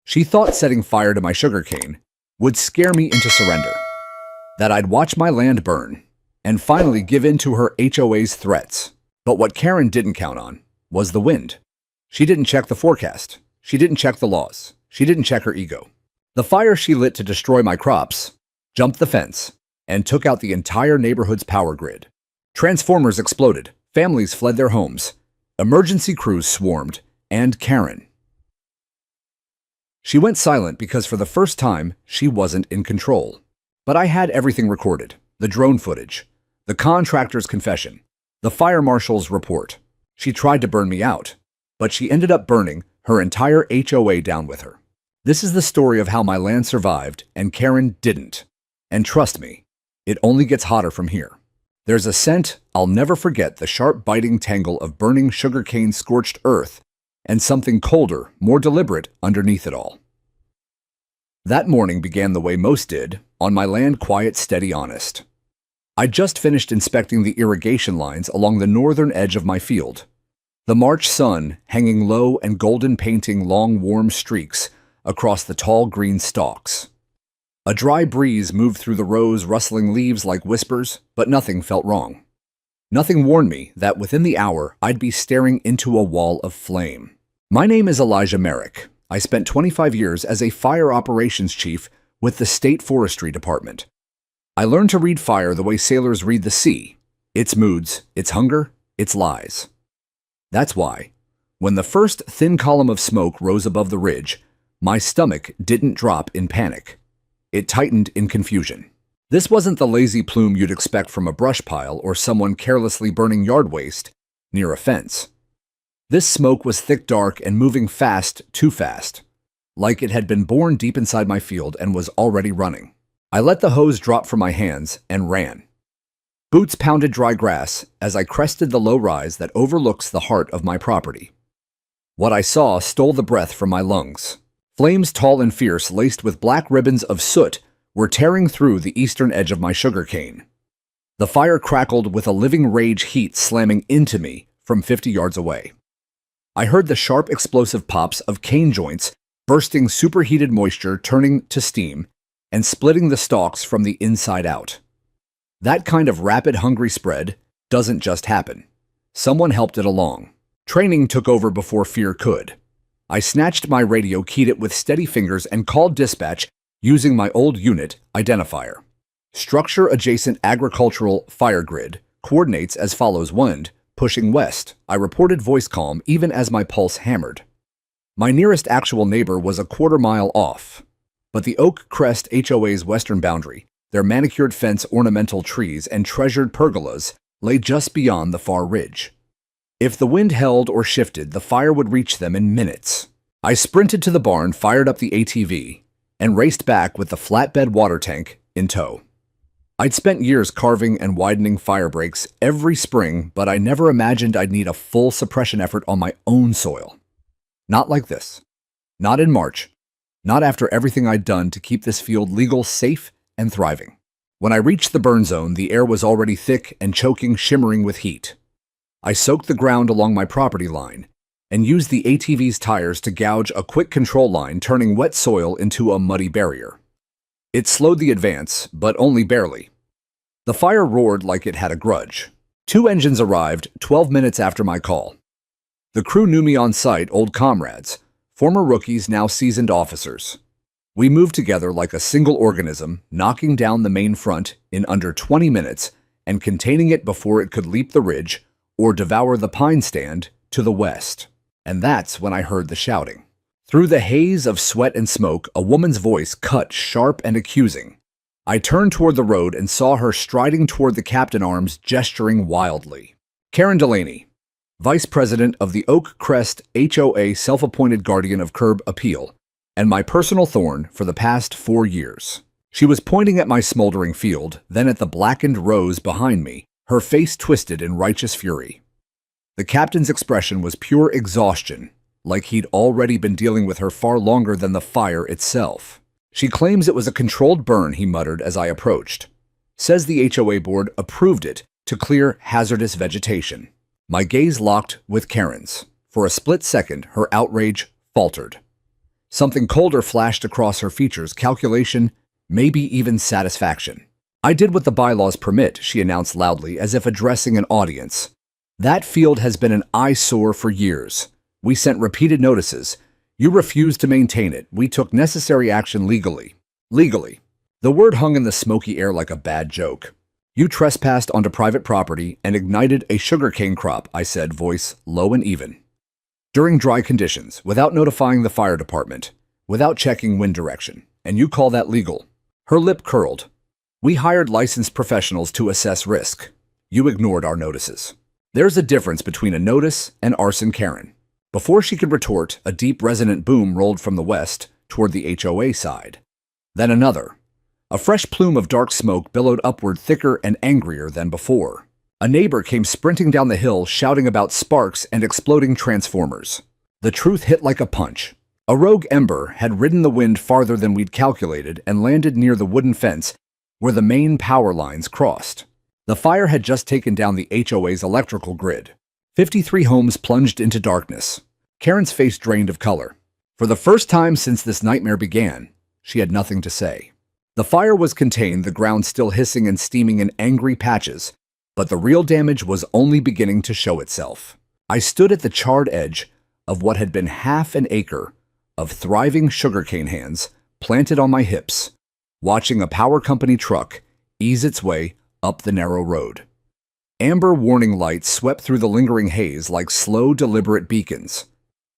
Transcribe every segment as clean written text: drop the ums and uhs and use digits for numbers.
She thought setting fire to my sugarcane would scare me into surrender, that I'd watch my land burn and finally give in to her HOA's threats. But what Karen didn't count on was the wind. She didn't check the forecast. She didn't check the laws. She didn't check her ego. The fire she lit to destroy my crops jumped the fence and took out the entire neighborhood's power grid. Transformers exploded. Families fled their homes. Emergency crews swarmed. And Karen. She went silent because for the first time, she wasn't in control. But I had everything recorded. The drone footage, the contractor's confession, the fire marshal's report. She tried to burn me out, but she ended up burning her entire HOA down with her. This is the story of how my land survived and Karen didn't. And trust me, it only gets hotter from here. There's a scent I'll never forget, the sharp biting tangle of burning sugarcane scorched earth and something colder, more deliberate underneath it all. That morning began the way most did, on my land, quiet, steady, honest. I'd just finished inspecting the irrigation lines along the northern edge of my field. The March sun hanging low and golden painting long warm streaks across the tall green stalks. A dry breeze moved through the rows, rustling leaves like whispers, but nothing felt wrong. Nothing warned me that within the hour I'd be staring into a wall of flame. My name is Elijah Merrick. I spent 25 years as a fire operations chief with the State Forestry Department. I learned to read fire the way sailors read the sea, its moods, its hunger, its lies. That's why, when the first thin column of smoke rose above the ridge, my stomach didn't drop in panic. It tightened in confusion. This wasn't the lazy plume you'd expect from a brush pile or someone carelessly burning yard waste near a fence. This smoke was thick, dark, and moving fast, too fast, like it had been born deep inside my field and was already running. I let the hose drop from my hands and ran. Boots pounded dry grass as I crested the low rise that overlooks the heart of my property. What I saw stole the breath from my lungs. Flames tall and fierce, laced with black ribbons of soot, were tearing through the eastern edge of my sugarcane. The fire crackled with a living rage, heat slamming into me from 50 yards away. I heard the sharp explosive pops of cane joints, bursting superheated moisture turning to steam and splitting the stalks from the inside out. That kind of rapid, hungry spread doesn't just happen. Someone helped it along. Training took over before fear could. I snatched my radio, keyed it with steady fingers, and called dispatch using my old unit identifier. Structure adjacent agricultural fire grid. Coordinates as follows: wind pushing west. I reported, voice calm even as my pulse hammered. My nearest actual neighbor was a quarter-mile off, but the Oak Crest HOA's western boundary, their manicured fence, ornamental trees, and treasured pergolas lay just beyond the far ridge. If the wind held or shifted, the fire would reach them in minutes. I sprinted to the barn, fired up the ATV, and raced back with the flatbed water tank in tow. I'd spent years carving and widening fire breaks every spring, but I never imagined I'd need a full suppression effort on my own soil. Not like this. Not in March. Not after everything I'd done to keep this field legal, safe, and thriving. When I reached the burn zone, the air was already thick and choking, shimmering with heat. I soaked the ground along my property line and used the ATV's tires to gouge a quick control line, turning wet soil into a muddy barrier. It slowed the advance, but only barely. The fire roared like it had a grudge. 2 engines arrived 12 minutes after my call. The crew knew me on site, old comrades, former rookies, now seasoned officers. We moved together like a single organism, knocking down the main front in under 20 minutes and containing it before it could leap the ridge or devour the pine stand to the west. And that's when I heard the shouting. Through the haze of sweat and smoke, a woman's voice cut sharp and accusing. I turned toward the road and saw her striding toward the captain arms, gesturing wildly. Karen Delaney, Vice President of the Oak Crest HOA, self-appointed guardian of curb appeal, and my personal thorn for the past 4 years. She was pointing at my smoldering field, then at the blackened rows behind me, her face twisted in righteous fury. The captain's expression was pure exhaustion, like he'd already been dealing with her far longer than the fire itself. She claims it was a controlled burn, he muttered as I approached. Says the HOA board approved it to clear hazardous vegetation. My gaze locked with Karen's. For a split second, her outrage faltered. Something colder flashed across her features, calculation, maybe even satisfaction. I did what the bylaws permit, she announced loudly, as if addressing an audience. That field has been an eyesore for years. We sent repeated notices. You refused to maintain it. We took necessary action legally. Legally. The word hung in the smoky air like a bad joke. You trespassed onto private property and ignited a sugarcane crop, I said, voice low and even. During dry conditions, without notifying the fire department, without checking wind direction. And you call that legal? Her lip curled. We hired licensed professionals to assess risk. You ignored our notices. There's a difference between a notice and arson, Karen. Before she could retort, a deep resonant boom rolled from the west toward the HOA side. Then another. A fresh plume of dark smoke billowed upward, thicker and angrier than before. A neighbor came sprinting down the hill, shouting about sparks and exploding transformers. The truth hit like a punch. A rogue ember had ridden the wind farther than we'd calculated and landed near the wooden fence where the main power lines crossed. The fire had just taken down the HOA's electrical grid. 53 homes plunged into darkness. Karen's face drained of color. For the first time since this nightmare began, she had nothing to say. The fire was contained, the ground still hissing and steaming in angry patches, but the real damage was only beginning to show itself. I stood at the charred edge of what had been half an acre of thriving sugarcane hands planted on my hips, watching a power company truck ease its way up the narrow road. Amber warning lights swept through the lingering haze like slow, deliberate beacons.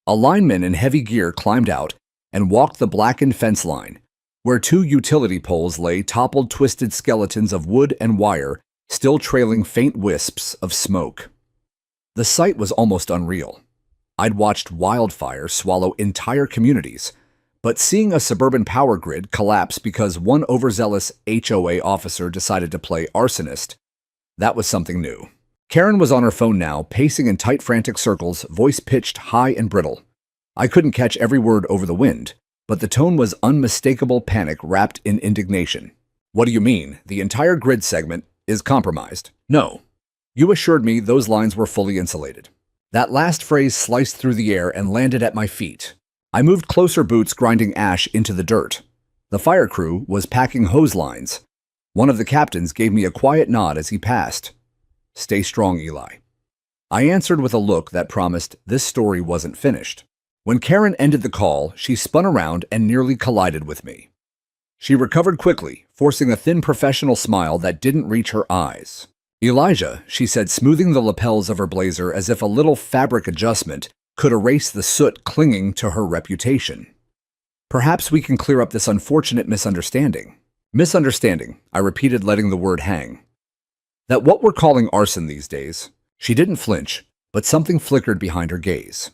A lineman in heavy gear climbed out and walked the blackened fence line, where 2 utility poles lay, toppled, twisted skeletons of wood and wire, still trailing faint wisps of smoke. The sight was almost unreal. I'd watched wildfire swallow entire communities, but seeing a suburban power grid collapse because one overzealous HOA officer decided to play arsonist, that was something new. Karen was on her phone now, pacing in tight, frantic circles, voice pitched high and brittle. I couldn't catch every word over the wind, but the tone was unmistakable panic wrapped in indignation. What do you mean? The entire grid segment is compromised? No. You assured me those lines were fully insulated. That last phrase sliced through the air and landed at my feet. I moved closer, boots grinding ash into the dirt. The fire crew was packing hose lines. One of the captains gave me a quiet nod as he passed. Stay strong, Eli. I answered with a look that promised this story wasn't finished. When Karen ended the call, she spun around and nearly collided with me. She recovered quickly, forcing a thin professional smile that didn't reach her eyes. Elijah, she said, smoothing the lapels of her blazer as if a little fabric adjustment could erase the soot clinging to her reputation. Perhaps we can clear up this unfortunate misunderstanding. Misunderstanding, I repeated, letting the word hang. That what we're calling arson these days. She didn't flinch, but something flickered behind her gaze.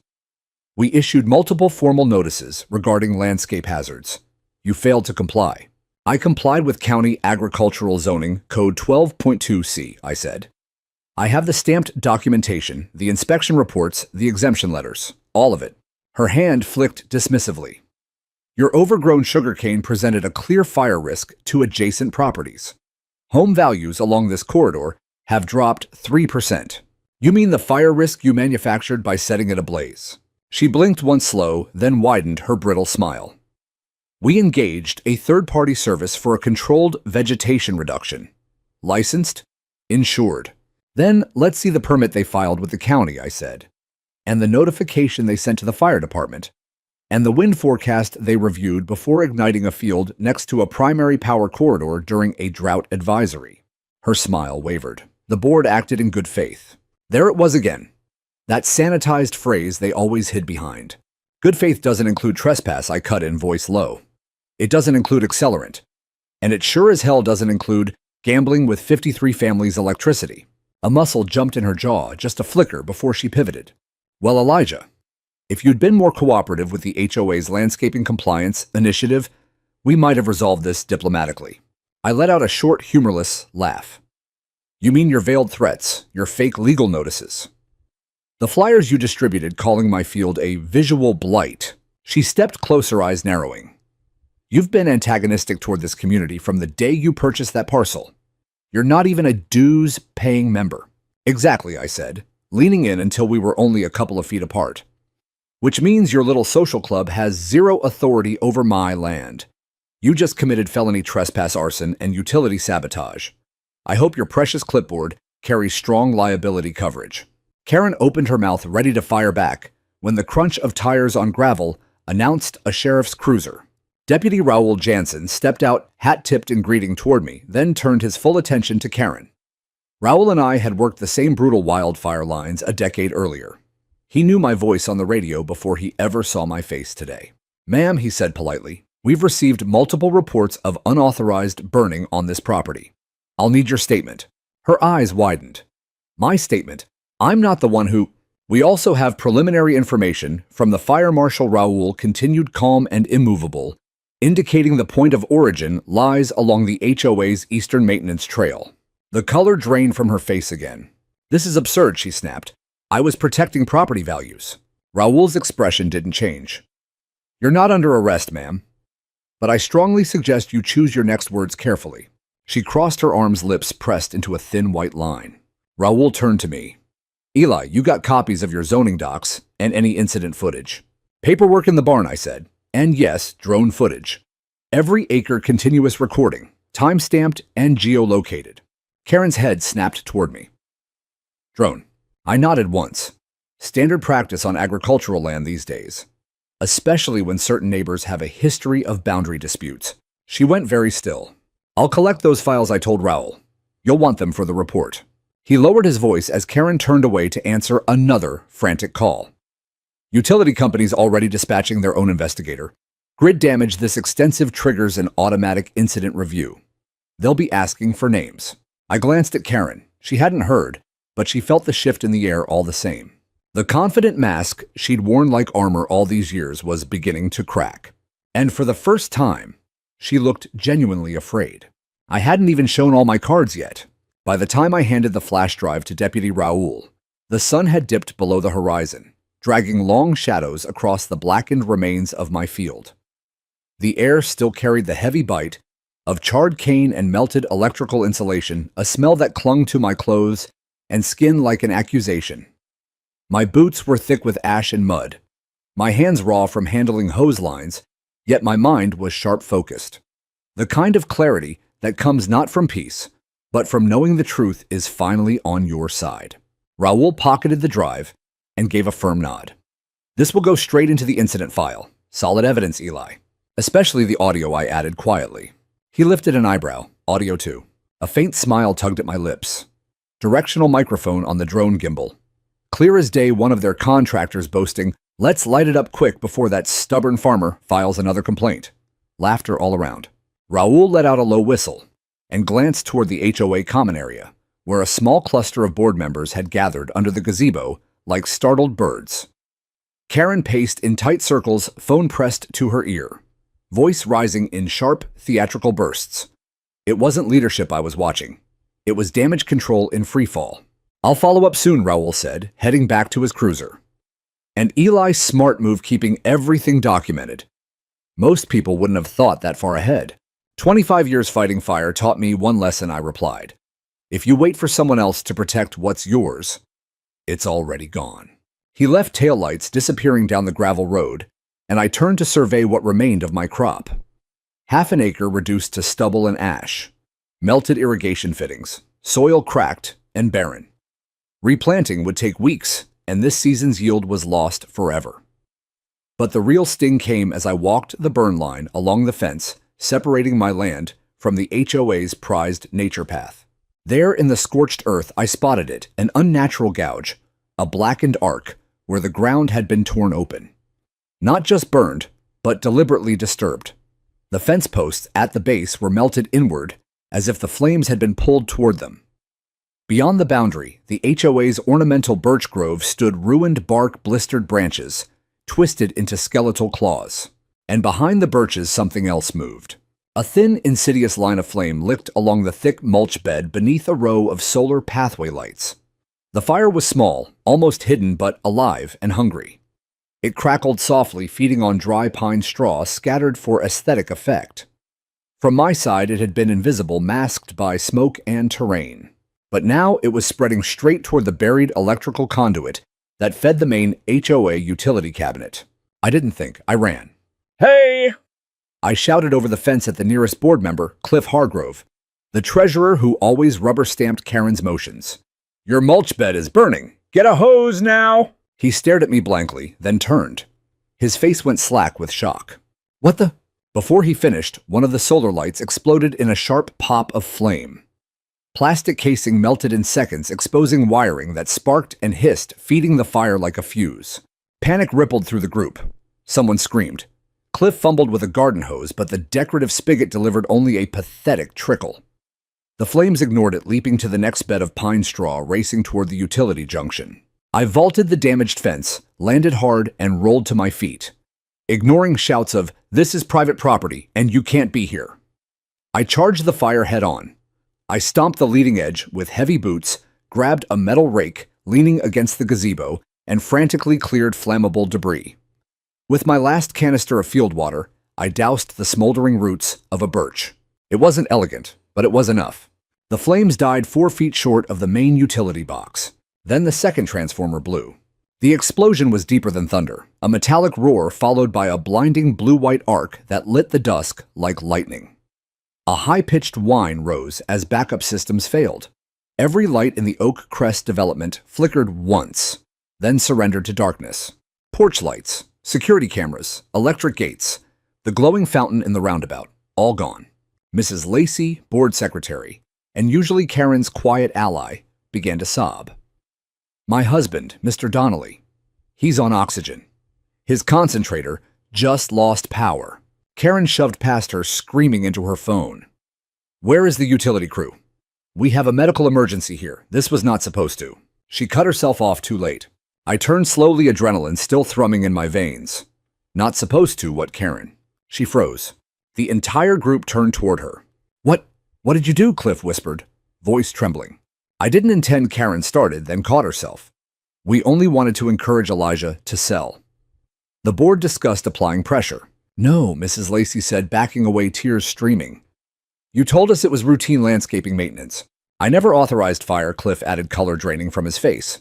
We issued multiple formal notices regarding landscape hazards. You failed to comply. I complied with County Agricultural Zoning Code 12.2C, I said. I have the stamped documentation, the inspection reports, the exemption letters, all of it. Her hand flicked dismissively. Your overgrown sugarcane presented a clear fire risk to adjacent properties. Home values along this corridor have dropped 3%. You mean the fire risk you manufactured by setting it ablaze? She blinked once slow, then widened her brittle smile. We engaged a third-party service for a controlled vegetation reduction. Licensed, insured. Then let's see the permit they filed with the county, I said, and the notification they sent to the fire department, and the wind forecast they reviewed before igniting a field next to a primary power corridor during a drought advisory. Her smile wavered. The board acted in good faith. There it was again. That sanitized phrase they always hid behind. Good faith doesn't include trespass, I cut in, voice low. It doesn't include accelerant. And it sure as hell doesn't include gambling with 53 families' electricity. A muscle jumped in her jaw, just a flicker before she pivoted. Well, Elijah, if you'd been more cooperative with the HOA's landscaping compliance initiative, we might have resolved this diplomatically. I let out a short, humorless laugh. You mean your veiled threats, your fake legal notices? The flyers you distributed calling my field a visual blight. She stepped closer, eyes narrowing. You've been antagonistic toward this community from the day you purchased that parcel. You're not even a dues-paying member. Exactly, I said, leaning in until we were only a couple of feet apart. which means your little social club has zero authority over my land. You just committed felony trespass, arson, and utility sabotage. I hope your precious clipboard carries strong liability coverage." Karen opened her mouth ready to fire back when the crunch of tires on gravel announced a sheriff's cruiser. Deputy Raoul Jansen stepped out, hat tipped in greeting toward me, then turned his full attention to Karen. Raoul and I had worked the same brutal wildfire lines a decade earlier. He knew my voice on the radio before he ever saw my face today. "Ma'am," he said politely, "we've received multiple reports of unauthorized burning on this property. I'll need your statement." Her eyes widened. "My statement? I'm not the one who—" "We also have preliminary information from the Fire Marshal Raoul continued calm and immovable, indicating the point of origin lies along the HOA's Eastern Maintenance Trail." The color drained from her face again. "This is absurd," she snapped. "I was protecting property values." Raoul's expression didn't change. "You're not under arrest, ma'am. But I strongly suggest you choose your next words carefully." She crossed her arms, lips pressed into a thin white line. Raoul turned to me. "Eli, you got copies of your zoning docs and any incident footage." "Paperwork in the barn," I said. "And yes, drone footage. Every acre continuous recording, time-stamped and geolocated." Karen's head snapped toward me. "Drone." I nodded once. Standard practice on agricultural land these days, especially when certain neighbors have a history of boundary disputes. She went very still. "I'll collect those files," I told Raoul. "You'll want them for the report." He lowered his voice as Karen turned away to answer another frantic call. "Utility companies already dispatching their own investigator. Grid damage this extensive triggers an automatic incident review. They'll be asking for names." I glanced at Karen. She hadn't heard, but she felt the shift in the air all the same. The confident mask she'd worn like armor all these years was beginning to crack. And for the first time, she looked genuinely afraid. I hadn't even shown all my cards yet. By the time I handed the flash drive to Deputy Raoul, the sun had dipped below the horizon, dragging long shadows across the blackened remains of my field. The air still carried the heavy bite of charred cane and melted electrical insulation, a smell that clung to my clothes and skin like an accusation. My boots were thick with ash and mud, my hands raw from handling hose lines, yet my mind was sharp-focused. The kind of clarity that comes not from peace, but from knowing the truth is finally on your side. Raoul pocketed the drive and gave a firm nod. "This will go straight into the incident file. Solid evidence, Eli. Especially the audio," I added quietly. He lifted an eyebrow. "Audio too." A faint smile tugged at my lips. Directional microphone on the drone gimbal. Clear as day, one of their contractors boasting, "Let's light it up quick before that stubborn farmer files another complaint." Laughter all around. Raoul let out a low whistle and glanced toward the HOA common area, where a small cluster of board members had gathered under the gazebo like startled birds. Karen paced in tight circles, phone pressed to her ear, voice rising in sharp, theatrical bursts. It wasn't leadership I was watching. It was damage control in freefall. "I'll follow up soon," Raoul said, heading back to his cruiser. And Eli's smart move keeping everything documented. Most people wouldn't have thought that far ahead. 25 years fighting fire taught me one lesson, I replied. If you wait for someone else to protect what's yours, it's already gone. He left taillights disappearing down the gravel road, and I turned to survey what remained of my crop. Half an acre reduced to stubble and ash, melted irrigation fittings, soil cracked and barren. Replanting would take weeks, and this season's yield was lost forever. But the real sting came as I walked the burn line along the fence, separating my land from the HOA's prized nature path. There in the scorched earth, I spotted it, an unnatural gouge, a blackened arc where the ground had been torn open. Not just burned, but deliberately disturbed. The fence posts at the base were melted inward, as if the flames had been pulled toward them. Beyond the boundary, the HOA's ornamental birch grove stood ruined bark, blistered branches, twisted into skeletal claws. And behind the birches, something else moved. A thin, insidious line of flame licked along the thick mulch bed beneath a row of solar pathway lights. The fire was small, almost hidden, but alive and hungry. It crackled softly, feeding on dry pine straw scattered for aesthetic effect. From my side, it had been invisible, masked by smoke and terrain. But now it was spreading straight toward the buried electrical conduit that fed the main HOA utility cabinet. I didn't think. I ran. Hey! I shouted over the fence at the nearest board member, Cliff Hargrove, the treasurer who always rubber-stamped Karen's motions. "Your mulch bed is burning. Get a hose now!" He stared at me blankly, then turned. His face went slack with shock. "What the?" Before he finished, one of the solar lights exploded in a sharp pop of flame. Plastic casing melted in seconds, exposing wiring that sparked and hissed, feeding the fire like a fuse. Panic rippled through the group. Someone screamed. Cliff fumbled with a garden hose, but the decorative spigot delivered only a pathetic trickle. The flames ignored it, leaping to the next bed of pine straw, racing toward the utility junction. I vaulted the damaged fence, landed hard, and rolled to my feet, ignoring shouts of, "This is private property, and you can't be here." I charged the fire head-on. I stomped the leading edge with heavy boots, grabbed a metal rake, leaning against the gazebo, and frantically cleared flammable debris. With my last canister of field water, I doused the smoldering roots of a birch. It wasn't elegant, but it was enough. The flames died 4 feet short of the main utility box. Then the second transformer blew. The explosion was deeper than thunder, a metallic roar followed by a blinding blue-white arc that lit the dusk like lightning. A high-pitched whine rose as backup systems failed. Every light in the Oak Crest development flickered once, then surrendered to darkness. Porch lights, security cameras, electric gates, the glowing fountain in the roundabout, all gone. Mrs. Lacey, board secretary, and usually Karen's quiet ally, began to sob. My husband, Mr. Donnelly, he's on oxygen. His concentrator just lost power. Karen shoved past her, screaming into her phone. "Where is the utility crew? We have a medical emergency here. This was not supposed to." She cut herself off too late. I turned slowly, adrenaline still thrumming in my veins. "Not supposed to, what, Karen?" She froze. The entire group turned toward her. What did you do?" Cliff whispered, voice trembling. I didn't intend. Karen started, then caught herself. "We only wanted to encourage Elijah to sell." The board discussed applying pressure. "No," Mrs. Lacey said, backing away, tears streaming. "You told us it was routine landscaping maintenance." "I never authorized fire," Cliff added, color draining from his face.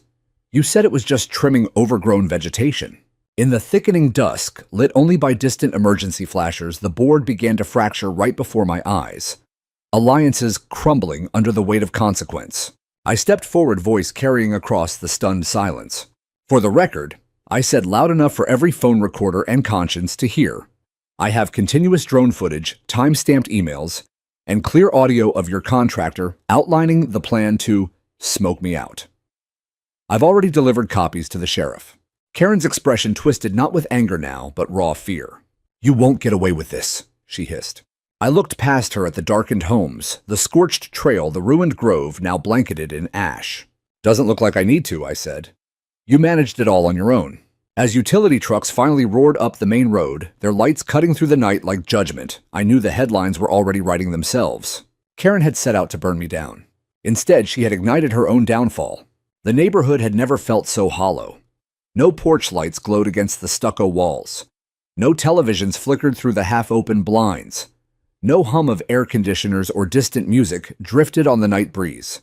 "You said it was just trimming overgrown vegetation." In the thickening dusk, lit only by distant emergency flashers, the board began to fracture right before my eyes. Alliances crumbling under the weight of consequence. I stepped forward, voice carrying across the stunned silence. "For the record," I said loud enough for every phone recorder and conscience to hear, "I have continuous drone footage, time-stamped emails, and clear audio of your contractor outlining the plan to smoke me out. I've already delivered copies to the sheriff." Karen's expression twisted not with anger now, but raw fear. "You won't get away with this," she hissed. I looked past her at the darkened homes, the scorched trail, the ruined grove now blanketed in ash. "Doesn't look like I need to," I said. "You managed it all on your own." As utility trucks finally roared up the main road, their lights cutting through the night like judgment, I knew the headlines were already writing themselves. Karen had set out to burn me down. Instead, she had ignited her own downfall. The neighborhood had never felt so hollow. No porch lights glowed against the stucco walls. No televisions flickered through the half-open blinds. No hum of air conditioners or distant music drifted on the night breeze.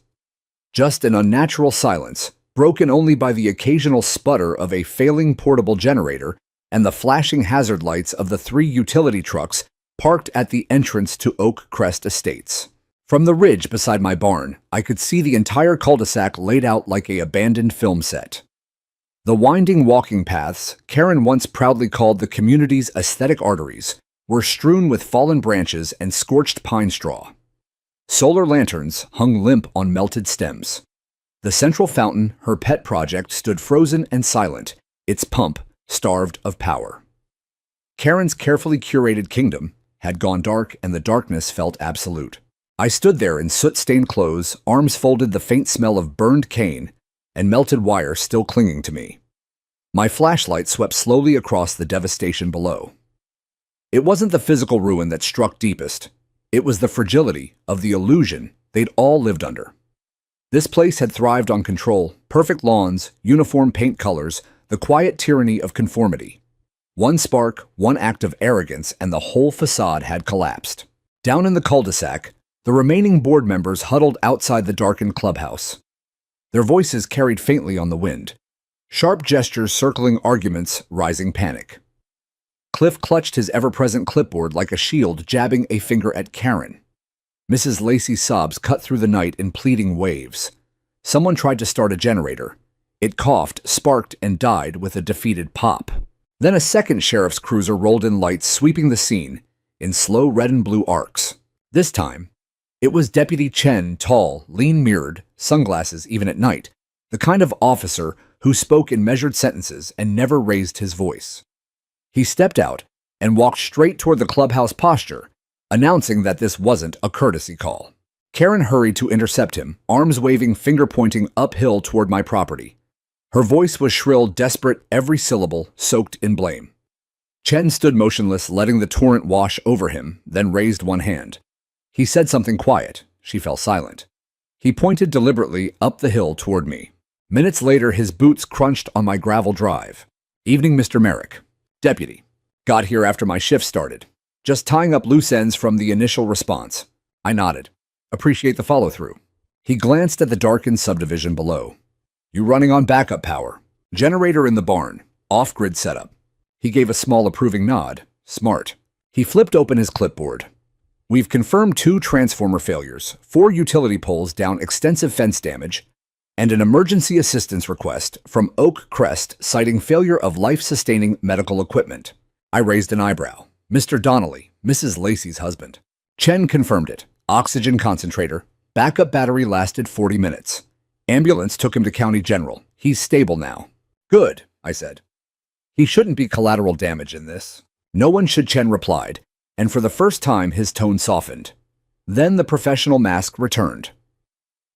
Just an unnatural silence, broken only by the occasional sputter of a failing portable generator and the flashing hazard lights of the 3 utility trucks parked at the entrance to Oak Crest Estates. From the ridge beside my barn, I could see the entire cul-de-sac laid out like an abandoned film set. The winding walking paths Karen once proudly called the community's aesthetic arteries were strewn with fallen branches and scorched pine straw. Solar lanterns hung limp on melted stems. The central fountain, her pet project, stood frozen and silent, its pump starved of power. Karen's carefully curated kingdom had gone dark, and the darkness felt absolute. I stood there in soot-stained clothes, arms folded, the faint smell of burned cane and melted wire still clinging to me. My flashlight swept slowly across the devastation below. It wasn't the physical ruin that struck deepest. It was the fragility of the illusion they'd all lived under. This place had thrived on control, perfect lawns, uniform paint colors, the quiet tyranny of conformity. One spark, one act of arrogance, and the whole facade had collapsed. Down in the cul-de-sac, the remaining board members huddled outside the darkened clubhouse. Their voices carried faintly on the wind, Sharp gestures circling arguments, rising panic. Cliff clutched his ever-present clipboard like a shield, jabbing a finger at Karen. Mrs. Lacey's sobs cut through the night in pleading waves. Someone tried to start a generator. It coughed, sparked, and died with a defeated pop. Then a second sheriff's cruiser rolled in, lights sweeping the scene in slow red and blue arcs. This time, it was Deputy Chen, tall, lean-mirrored, sunglasses even at night, the kind of officer who spoke in measured sentences and never raised his voice. He stepped out and walked straight toward the clubhouse posture, announcing that this wasn't a courtesy call. Karen hurried to intercept him, arms waving, finger pointing uphill toward my property. Her voice was shrill, desperate, every syllable soaked in blame. Chen stood motionless, letting the torrent wash over him, then raised one hand. He said something quiet. She fell silent. He pointed deliberately up the hill toward me. Minutes later, his boots crunched on my gravel drive. "Evening, Mr. Merrick." "Deputy. Got here after my shift started. Just tying up loose ends from the initial response." I nodded. "Appreciate the follow-through." He glanced at the darkened subdivision below. "You running on backup power? Generator in the barn. Off-grid setup." He gave a small approving nod. "Smart." He flipped open his clipboard. "We've confirmed 2 transformer failures, 4 utility poles down, extensive fence damage, and an emergency assistance request from Oak Crest citing failure of life-sustaining medical equipment." I raised an eyebrow. "Mr. Donnelly, Mrs. Lacey's husband." Chen confirmed it. "Oxygen concentrator. Backup battery lasted 40 minutes. Ambulance took him to County General. He's stable now." "Good," I said. "He shouldn't be collateral damage in this." "No one should," Chen replied, and for the first time his tone softened. Then the professional mask returned.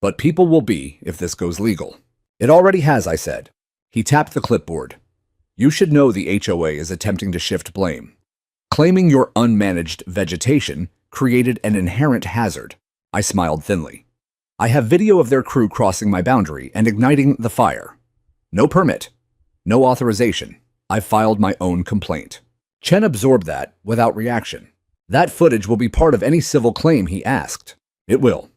"But people will be if this goes legal." "It already has," I said. He tapped the clipboard. "You should know the HOA is attempting to shift blame. Claiming your unmanaged vegetation created an inherent hazard." I smiled thinly. "I have video of their crew crossing my boundary and igniting the fire. No permit. No authorization. I filed my own complaint." Chen absorbed that without reaction. "That footage will be part of any civil claim," he asked. "It will.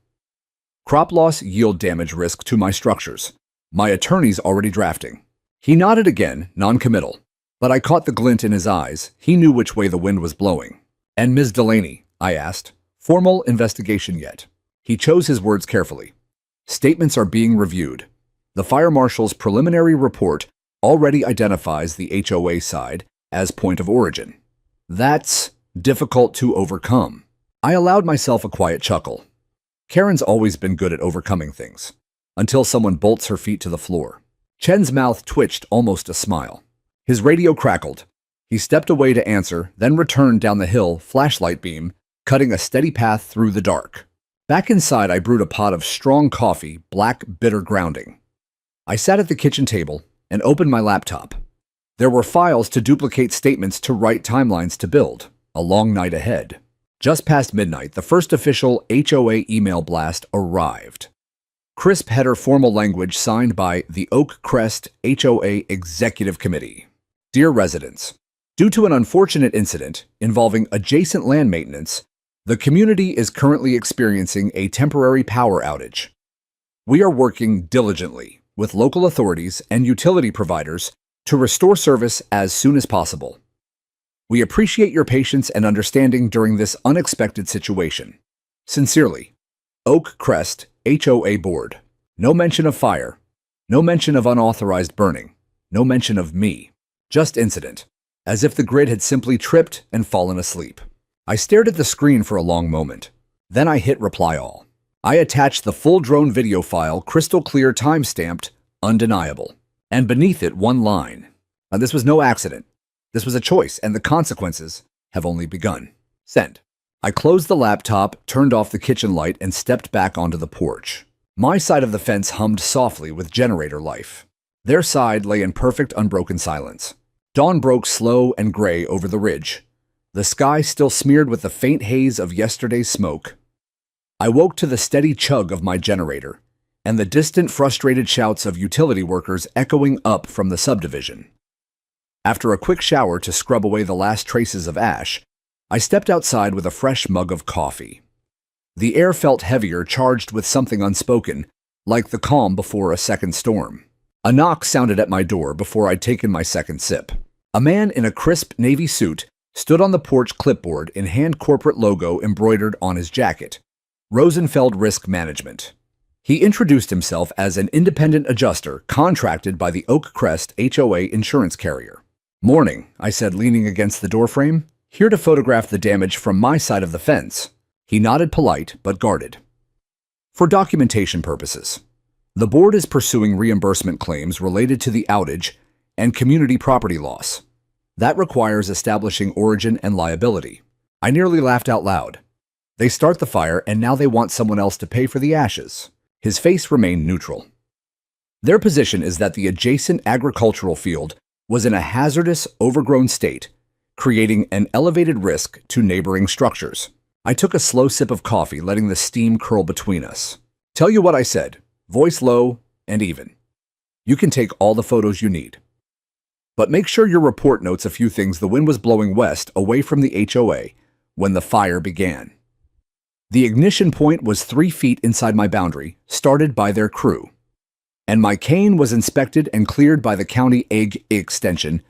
Crop loss, yield damage risk to my structures. My attorney's already drafting." He nodded again, non-committal. But I caught the glint in his eyes. He knew which way the wind was blowing. "And Ms. Delaney," I asked, "formal investigation yet?" He chose his words carefully. "Statements are being reviewed. The fire marshal's preliminary report already identifies the HOA side as point of origin. That's difficult to overcome." I allowed myself a quiet chuckle. Karen's always been good at overcoming things, until someone bolts her feet to the floor. Chen's mouth twitched, almost a smile. His radio crackled. He stepped away to answer, then returned down the hill, flashlight beam, cutting a steady path through the dark. Back inside, I brewed a pot of strong coffee, black, bitter grounding. I sat at the kitchen table and opened my laptop. There were files to duplicate, statements to write, timelines to build. A long night ahead. Just past midnight, the first official HOA email blast arrived. Crisp header, formal language signed by the Oak Crest HOA Executive Committee. "Dear residents, due to an unfortunate incident involving adjacent land maintenance, the community is currently experiencing a temporary power outage. We are working diligently with local authorities and utility providers to restore service as soon as possible. We appreciate your patience and understanding during this unexpected situation. Sincerely, Oak Crest HOA Board." No mention of fire. No mention of unauthorized burning. No mention of me. Just incident. As if the grid had simply tripped and fallen asleep. I stared at the screen for a long moment. Then I hit reply all. I attached the full drone video file, crystal clear, time-stamped, undeniable. And beneath it, one line. Now, this was no accident. This was a choice, and the consequences have only begun. Send. I closed the laptop, turned off the kitchen light, and stepped back onto the porch. My side of the fence hummed softly with generator life. Their side lay in perfect, unbroken silence. Dawn broke slow and gray over the ridge, the sky still smeared with the faint haze of yesterday's smoke. I woke to the steady chug of my generator and the distant, frustrated shouts of utility workers echoing up from the subdivision. After a quick shower to scrub away the last traces of ash, I stepped outside with a fresh mug of coffee. The air felt heavier, charged with something unspoken, like the calm before a second storm. A knock sounded at my door before I'd taken my second sip. A man in a crisp navy suit stood on the porch, clipboard in hand, corporate logo embroidered on his jacket. Rosenfeld Risk Management. He introduced himself as an independent adjuster contracted by the Oak Crest HOA insurance carrier. "Morning," I said, leaning against the doorframe. "Here to photograph the damage from my side of the fence." He nodded, polite but guarded. "For documentation purposes. The board is pursuing reimbursement claims related to the outage and community property loss. That requires establishing origin and liability." I nearly laughed out loud. They start the fire and now they want someone else to pay for the ashes. His face remained neutral. Their position is that the adjacent agricultural field was in a hazardous, overgrown state, creating an elevated risk to neighboring structures. I took a slow sip of coffee, letting the steam curl between us. "Tell you what," I said, voice low and even. "You can take all the photos you need. But make sure your report notes a few things. The wind was blowing west away from the HOA when the fire began. The ignition point was 3 feet inside my boundary, started by their crew. And my cane was inspected and cleared by the county egg extension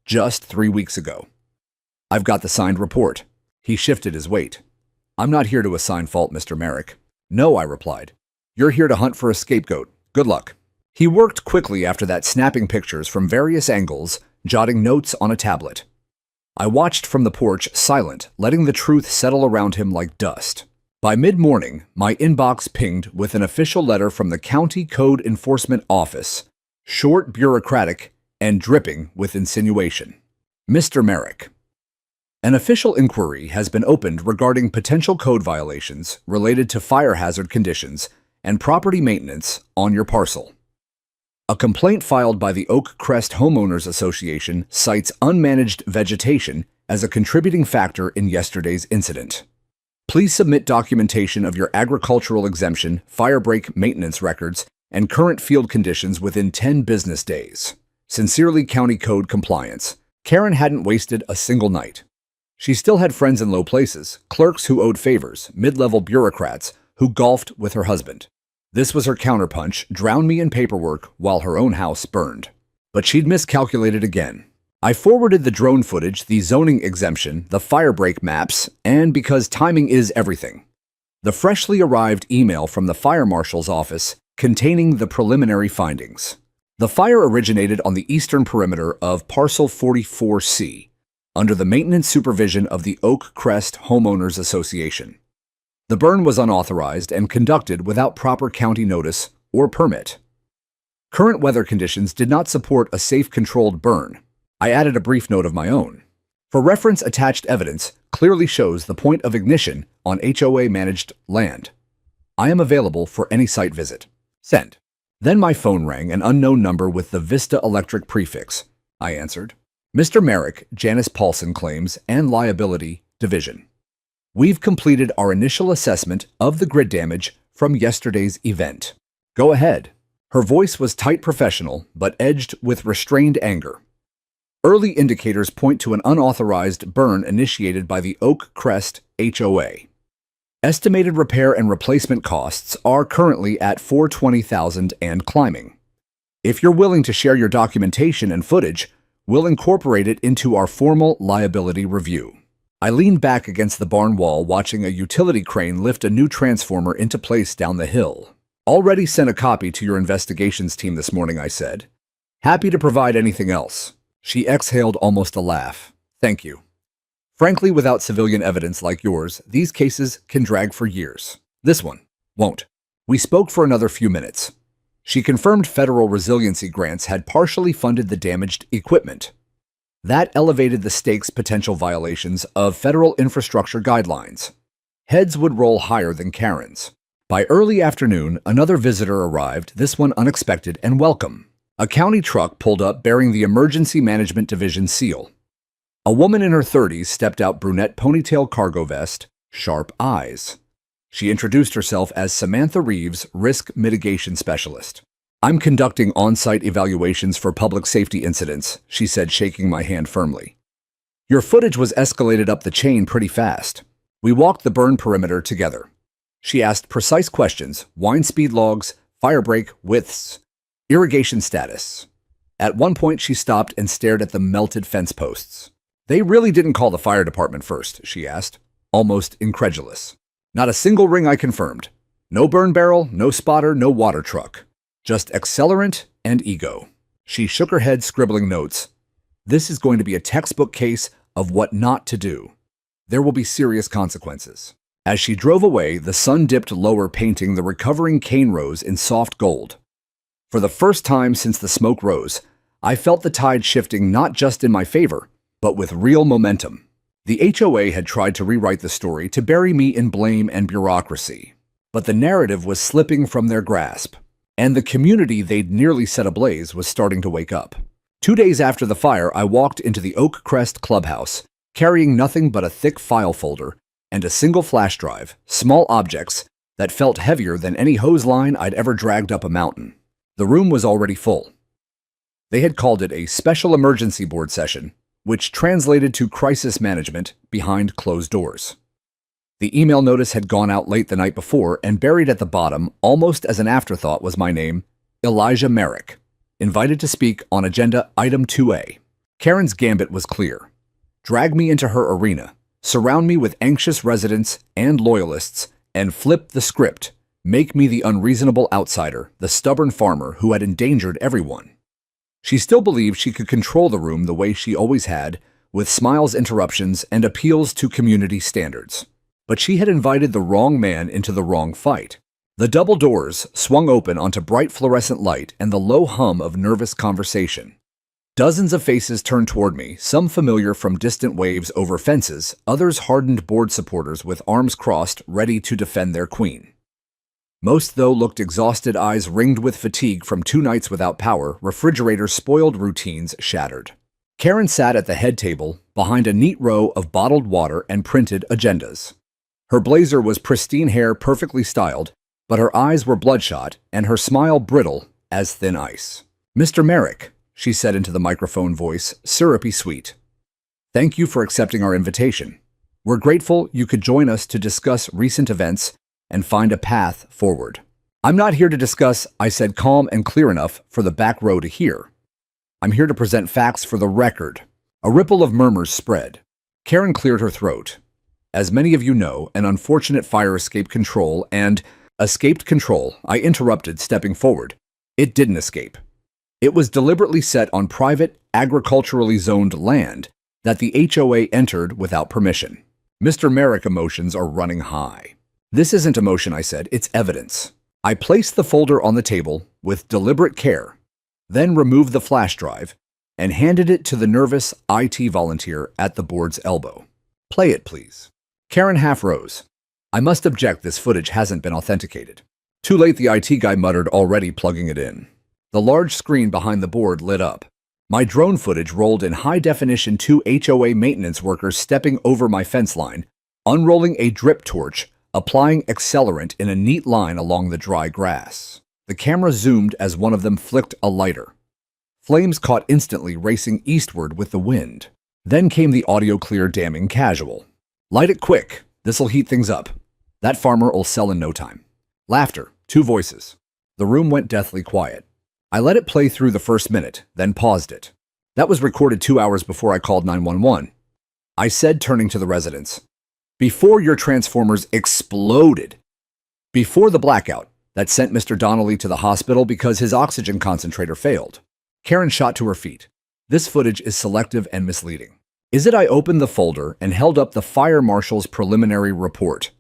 just 3 weeks ago. I've got the signed report." He shifted his weight. "I'm not here to assign fault, Mr. Merrick." "No," I replied. "You're here to hunt for a scapegoat. Good luck." He worked quickly after that, snapping pictures from various angles, jotting notes on a tablet. I watched from the porch, silent, letting the truth settle around him like dust. By mid-morning, my inbox pinged with an official letter from the County Code Enforcement Office, short, bureaucratic, and dripping with insinuation. "Mr. Merrick, an official inquiry has been opened regarding potential code violations related to fire hazard conditions and property maintenance on your parcel. A complaint filed by the Oak Crest Homeowners Association cites unmanaged vegetation as a contributing factor in yesterday's incident. Please submit documentation of your agricultural exemption, fire break maintenance records, and current field conditions within 10 business days. Sincerely, County Code Compliance." Karen hadn't wasted a single night. She still had friends in low places, clerks who owed favors, mid-level bureaucrats who golfed with her husband. This was her counterpunch, drown me in paperwork while her own house burned. But she'd miscalculated again. I forwarded the drone footage, the zoning exemption, the fire break maps, and because timing is everything, the freshly arrived email from the fire marshal's office containing the preliminary findings. The fire originated on the eastern perimeter of Parcel 44C, under the maintenance supervision of the Oak Crest Homeowners Association. The burn was unauthorized and conducted without proper county notice or permit. Current weather conditions did not support a safe, controlled burn. I added a brief note of my own. For reference, attached evidence clearly shows the point of ignition on HOA-managed land. I am available for any site visit. Send. Then my phone rang, an unknown number with the Vista Electric prefix. I answered. "Mr. Merrick, Janice Paulson Claims and Liability Division. We've completed our initial assessment of the grid damage from yesterday's event. Go ahead." Her voice was tight, professional, but edged with restrained anger. "Early indicators point to an unauthorized burn initiated by the Oak Crest HOA. Estimated repair and replacement costs are currently at $420,000 and climbing. If you're willing to share your documentation and footage, we'll incorporate it into our formal liability review." I leaned back against the barn wall, watching a utility crane lift a new transformer into place down the hill. "Already sent a copy to your investigations team this morning," I said. "Happy to provide anything else." She exhaled almost a laugh. "Thank you. Frankly, without civilian evidence like yours, these cases can drag for years. This one won't." We spoke for another few minutes. She confirmed federal resiliency grants had partially funded the damaged equipment. That elevated the state's potential violations of federal infrastructure guidelines. Heads would roll higher than Karen's. By early afternoon, another visitor arrived, this one unexpected and welcome. A county truck pulled up bearing the Emergency Management Division seal. A woman in her 30s stepped out, brunette ponytail, cargo vest, sharp eyes. She introduced herself as Samantha Reeves, Risk Mitigation Specialist. "I'm conducting on-site evaluations for public safety incidents," she said, shaking my hand firmly. "Your footage was escalated up the chain pretty fast." We walked the burn perimeter together. She asked precise questions, wind speed logs, fire break widths. Irrigation status. At one point, she stopped and stared at the melted fence posts. They really didn't call the fire department first, she asked, almost incredulous. Not a single ring, I confirmed. No burn barrel, no spotter, no water truck. Just accelerant and ego. She shook her head, scribbling notes. This is going to be a textbook case of what not to do. There will be serious consequences. As she drove away, the sun dipped lower, painting the recovering cane rows in soft gold. For the first time since the smoke rose, I felt the tide shifting not just in my favor, but with real momentum. The HOA had tried to rewrite the story to bury me in blame and bureaucracy, but the narrative was slipping from their grasp, and the community they'd nearly set ablaze was starting to wake up. 2 days after the fire, I walked into the Oak Crest clubhouse, carrying nothing but a thick file folder and a single flash drive, small objects that felt heavier than any hose line I'd ever dragged up a mountain. The room was already full. They had called it a special emergency board session, which translated to crisis management behind closed doors. The email notice had gone out late the night before, and buried at the bottom, almost as an afterthought, was my name, Elijah Merrick, invited to speak on agenda item 2A. Karen's gambit was clear. Drag me into her arena, surround me with anxious residents and loyalists, and flip the script. Make me the unreasonable outsider, the stubborn farmer who had endangered everyone. She still believed she could control the room the way she always had, with smiles, interruptions, and appeals to community standards. But she had invited the wrong man into the wrong fight. The double doors swung open onto bright fluorescent light and the low hum of nervous conversation. Dozens of faces turned toward me, some familiar from distant waves over fences, others hardened board supporters with arms crossed, ready to defend their queen. Most, though, looked exhausted, eyes ringed with fatigue from 2 nights without power, refrigerator-spoiled routines shattered. Karen sat at the head table, behind a neat row of bottled water and printed agendas. Her blazer was pristine, hair perfectly styled, but her eyes were bloodshot and her smile brittle as thin ice. "Mr. Merrick," she said into the microphone, voice syrupy sweet. "Thank you for accepting our invitation. We're grateful you could join us to discuss recent events and find a path forward." "I'm not here to discuss," I said, calm and clear enough for the back row to hear. "I'm here to present facts for the record." A ripple of murmurs spread. Karen cleared her throat. "As many of you know, an unfortunate fire escaped control, I interrupted, stepping forward. "It didn't escape. It was deliberately set on private, agriculturally zoned land that the HOA entered without permission." Mr. Merrick, emotions are running high. "This isn't emotion," I said, "it's evidence." I placed the folder on the table with deliberate care, then removed the flash drive and handed it to the nervous IT volunteer at the board's elbow. "Play it, please." Karen half rose. "I must object, this footage hasn't been authenticated." "Too late," the IT guy muttered, already plugging it in. The large screen behind the board lit up. My drone footage rolled in high definition, 2 HOA maintenance workers stepping over my fence line, unrolling a drip torch, applying accelerant in a neat line along the dry grass. The camera zoomed as one of them flicked a lighter. Flames caught instantly, racing eastward with the wind. Then came the audio clear, damning casual. "Light it quick. This'll heat things up. That farmer'll sell in no time." Laughter, 2 voices. The room went deathly quiet. I let it play through the first minute, then paused it. "That was recorded 2 hours before I called 911. I said, turning to the residents. "Before your transformers exploded. Before the blackout that sent Mr. Donnelly to the hospital because his oxygen concentrator failed." Karen shot to her feet. "This footage is selective and misleading." "Is it?" I opened the folder and held up the fire marshal's preliminary report.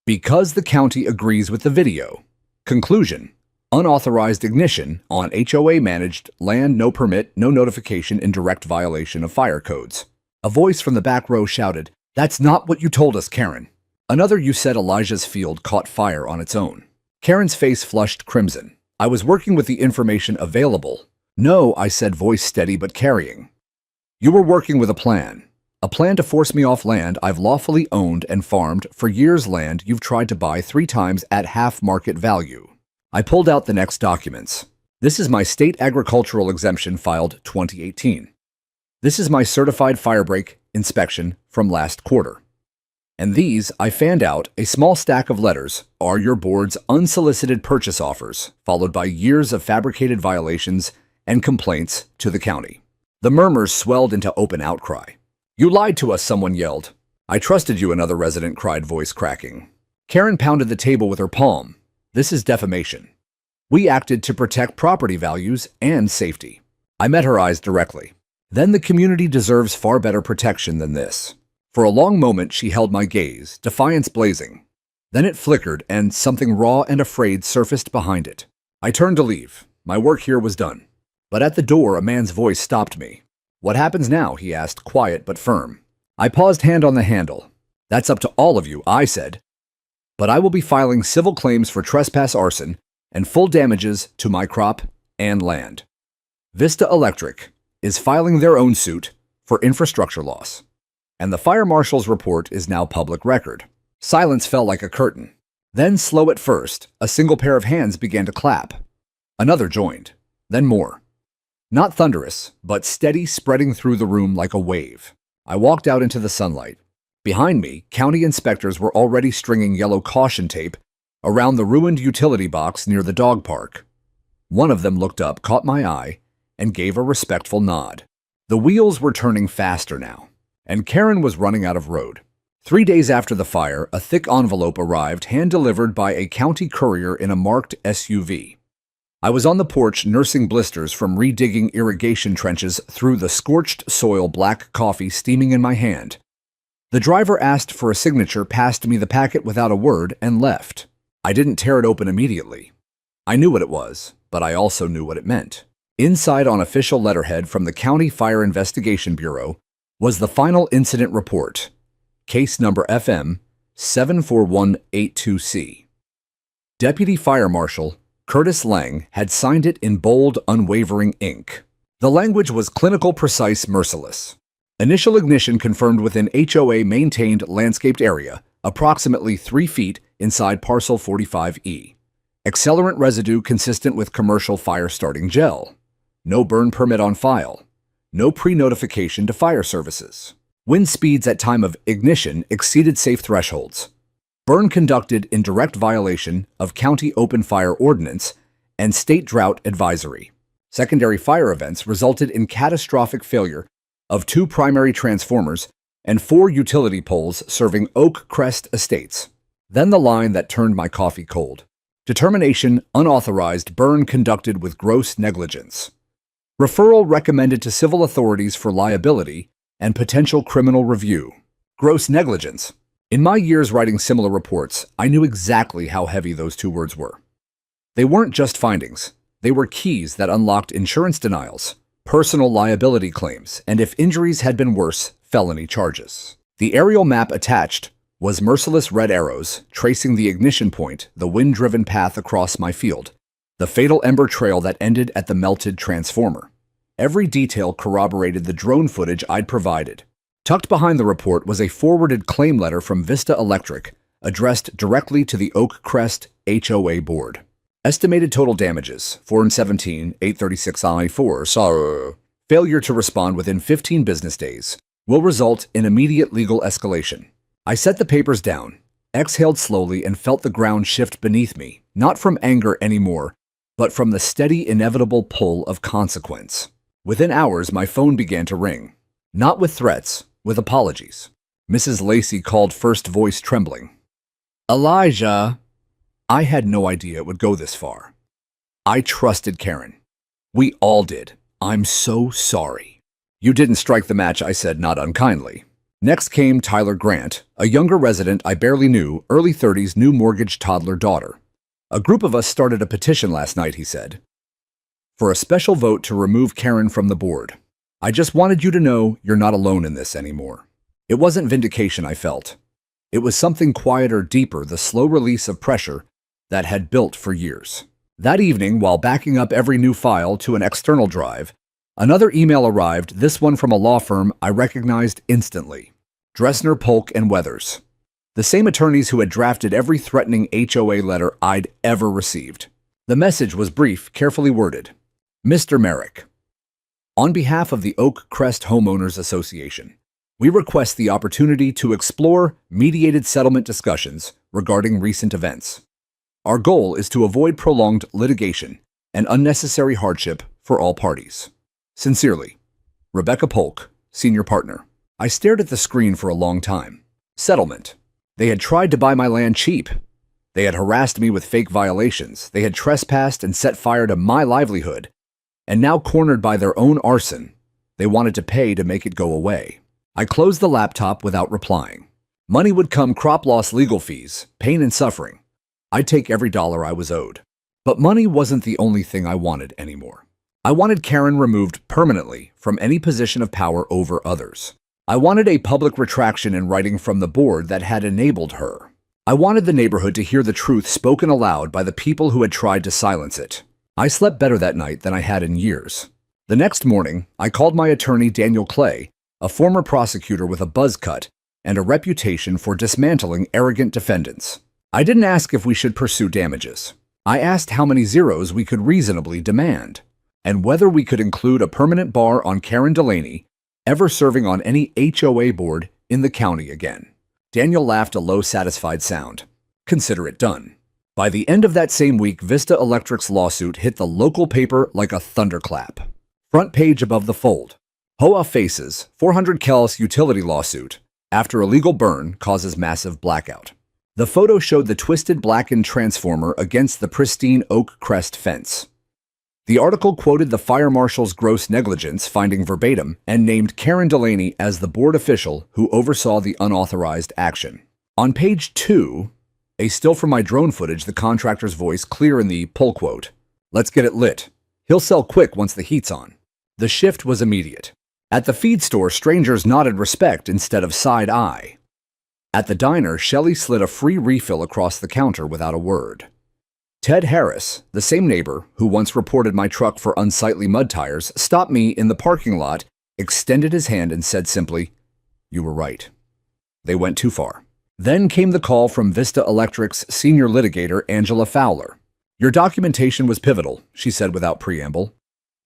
"Because the county agrees with the video. Conclusion: unauthorized ignition on HOA-managed land, no permit, no notification, in direct violation of fire codes." A voice from the back row shouted, "That's not what you told us, Karen." Another, "You said Elijah's field caught fire on its own." Karen's face flushed crimson. "I was working with the information available." "No," I said, voice steady but carrying. "You were working with a plan. A plan to force me off land I've lawfully owned and farmed for years, land you've tried to buy 3 times at half market value." I pulled out the next documents. "This is my state agricultural exemption filed 2018. This is my certified firebreak inspection from last quarter. And these, I fanned out, a small stack of letters, are your board's unsolicited purchase offers, followed by years of fabricated violations and complaints to the county. The murmurs swelled into open outcry. "You lied to us," someone yelled. "I trusted you," another resident cried, voice cracking. Karen pounded the table with her palm. "This is defamation. We acted to protect property values and safety." I met her eyes directly. "Then the community deserves far better protection than this." For a long moment she held my gaze, defiance blazing. Then it flickered and something raw and afraid surfaced behind it. I turned to leave. My work here was done. But at the door a man's voice stopped me. "What happens now?" he asked, quiet but firm. I paused, hand on the handle. "That's up to all of you," I said. "But I will be filing civil claims for trespass, arson, and full damages to my crop and land. Vista Electric is filing their own suit for infrastructure loss. And the fire marshal's report is now public record." Silence fell like a curtain. Then, slow at first, a single pair of hands began to clap. Another joined. Then more. Not thunderous, but steady, spreading through the room like a wave. I walked out into the sunlight. Behind me, county inspectors were already stringing yellow caution tape around the ruined utility box near the dog park. One of them looked up, caught my eye, and gave a respectful nod. The wheels were turning faster now, and Karen was running out of road. 3 days after the fire, a thick envelope arrived, hand-delivered by a county courier in a marked SUV. I was on the porch nursing blisters from redigging irrigation trenches through the scorched soil, black coffee steaming in my hand. The driver asked for a signature, passed me the packet without a word, and left. I didn't tear it open immediately. I knew what it was, but I also knew what it meant. Inside, on official letterhead from the County Fire Investigation Bureau, was the final incident report, case number FM 74182C. Deputy Fire Marshal Curtis Lang had signed it in bold, unwavering ink. The language was clinical, precise, merciless. Initial ignition confirmed within HOA-maintained landscaped area, approximately 3 feet inside parcel 45E. Accelerant residue consistent with commercial fire-starting gel. No burn permit on file. No pre-notification to fire services. Wind speeds at time of ignition exceeded safe thresholds. Burn conducted in direct violation of county open fire ordinance and state drought advisory. Secondary fire events resulted in catastrophic failure of 2 primary transformers and 4 utility poles serving Oak Crest Estates. Then the line that turned my coffee cold. Determination: unauthorized burn conducted with gross negligence. Referral recommended to civil authorities for liability and potential criminal review. Gross negligence. In my years writing similar reports, I knew exactly how heavy those 2 words were. They weren't just findings. They were keys that unlocked insurance denials, personal liability claims, and if injuries had been worse, felony charges. The aerial map attached was merciless red arrows tracing the ignition point, the wind-driven path across my field, the fatal ember trail that ended at the melted transformer. Every detail corroborated the drone footage I'd provided. Tucked behind the report was a forwarded claim letter from Vista Electric, addressed directly to the Oak Crest HOA board. Estimated total damages, 417,836.94. Sorry. Failure to respond within 15 business days will result in immediate legal escalation. I set the papers down, exhaled slowly, and felt the ground shift beneath me, not from anger anymore, but from the steady, inevitable pull of consequence. Within hours, my phone began to ring. Not with threats, with apologies. Mrs. Lacey called, first voice trembling. "Elijah." I had no idea it would go this far. I trusted Karen. We all did. "I'm so sorry." "You didn't strike the match," I said, not unkindly. Next came Tyler Grant, a younger resident I barely knew, early 30s, new mortgage toddler daughter. "A group of us started a petition last night," he said, "for a special vote to remove Karen from the board. I just wanted you to know you're not alone in this anymore." It wasn't vindication I felt. It was something quieter, deeper, the slow release of pressure that had built for years. That evening, while backing up every new file to an external drive, another email arrived, this one from a law firm I recognized instantly. Dressner, Polk, and Weathers. The same attorneys who had drafted every threatening HOA letter I'd ever received. The message was brief, carefully worded. "Mr. Merrick, on behalf of the Oak Crest Homeowners Association, We request the opportunity to explore mediated settlement discussions regarding recent events. Our goal is to avoid prolonged litigation and unnecessary hardship for all parties. Sincerely, Rebecca Polk, Senior Partner. I stared at the screen for a long time. Settlement. They had tried to buy my land cheap. They had harassed me with fake violations. They had trespassed and set fire to my livelihood. And now, cornered by their own arson, they wanted to pay to make it go away. I closed the laptop without replying. Money would come, crop loss, legal fees, pain and suffering. I'd take every dollar I was owed. But money wasn't the only thing I wanted anymore. I wanted Karen removed permanently from any position of power over others. I wanted a public retraction in writing from the board that had enabled her. I wanted the neighborhood to hear the truth spoken aloud by the people who had tried to silence it. I slept better that night than I had in years. The next morning, I called my attorney, Daniel Clay, a former prosecutor with a buzz cut and a reputation for dismantling arrogant defendants. I didn't ask if we should pursue damages. I asked how many zeros we could reasonably demand, and whether we could include a permanent bar on Karen Delaney ever serving on any HOA board in the county again. Daniel laughed a low, satisfied sound. Consider it done. By the end of that same week, Vista Electric's lawsuit hit the local paper like a thunderclap. Front page above the fold. HOA faces 400 Kells utility lawsuit after illegal burn causes massive blackout. The photo showed the twisted blackened transformer against the pristine oak crest fence. The article quoted the fire marshal's gross negligence finding verbatim and named Karen Delaney as the board official who oversaw the unauthorized action. On page 2, a still from my drone footage, the contractor's voice clear in the pull quote, "Let's get it lit. He'll sell quick once the heat's on." The shift was immediate. At the feed store, strangers nodded respect instead of side eye. At the diner, Shelley slid a free refill across the counter without a word. Ted Harris, the same neighbor who once reported my truck for unsightly mud tires, stopped me in the parking lot, extended his hand and said simply, "You were right." They went too far. Then came the call from Vista Electric's senior litigator, Angela Fowler. "Your documentation was pivotal," she said without preamble.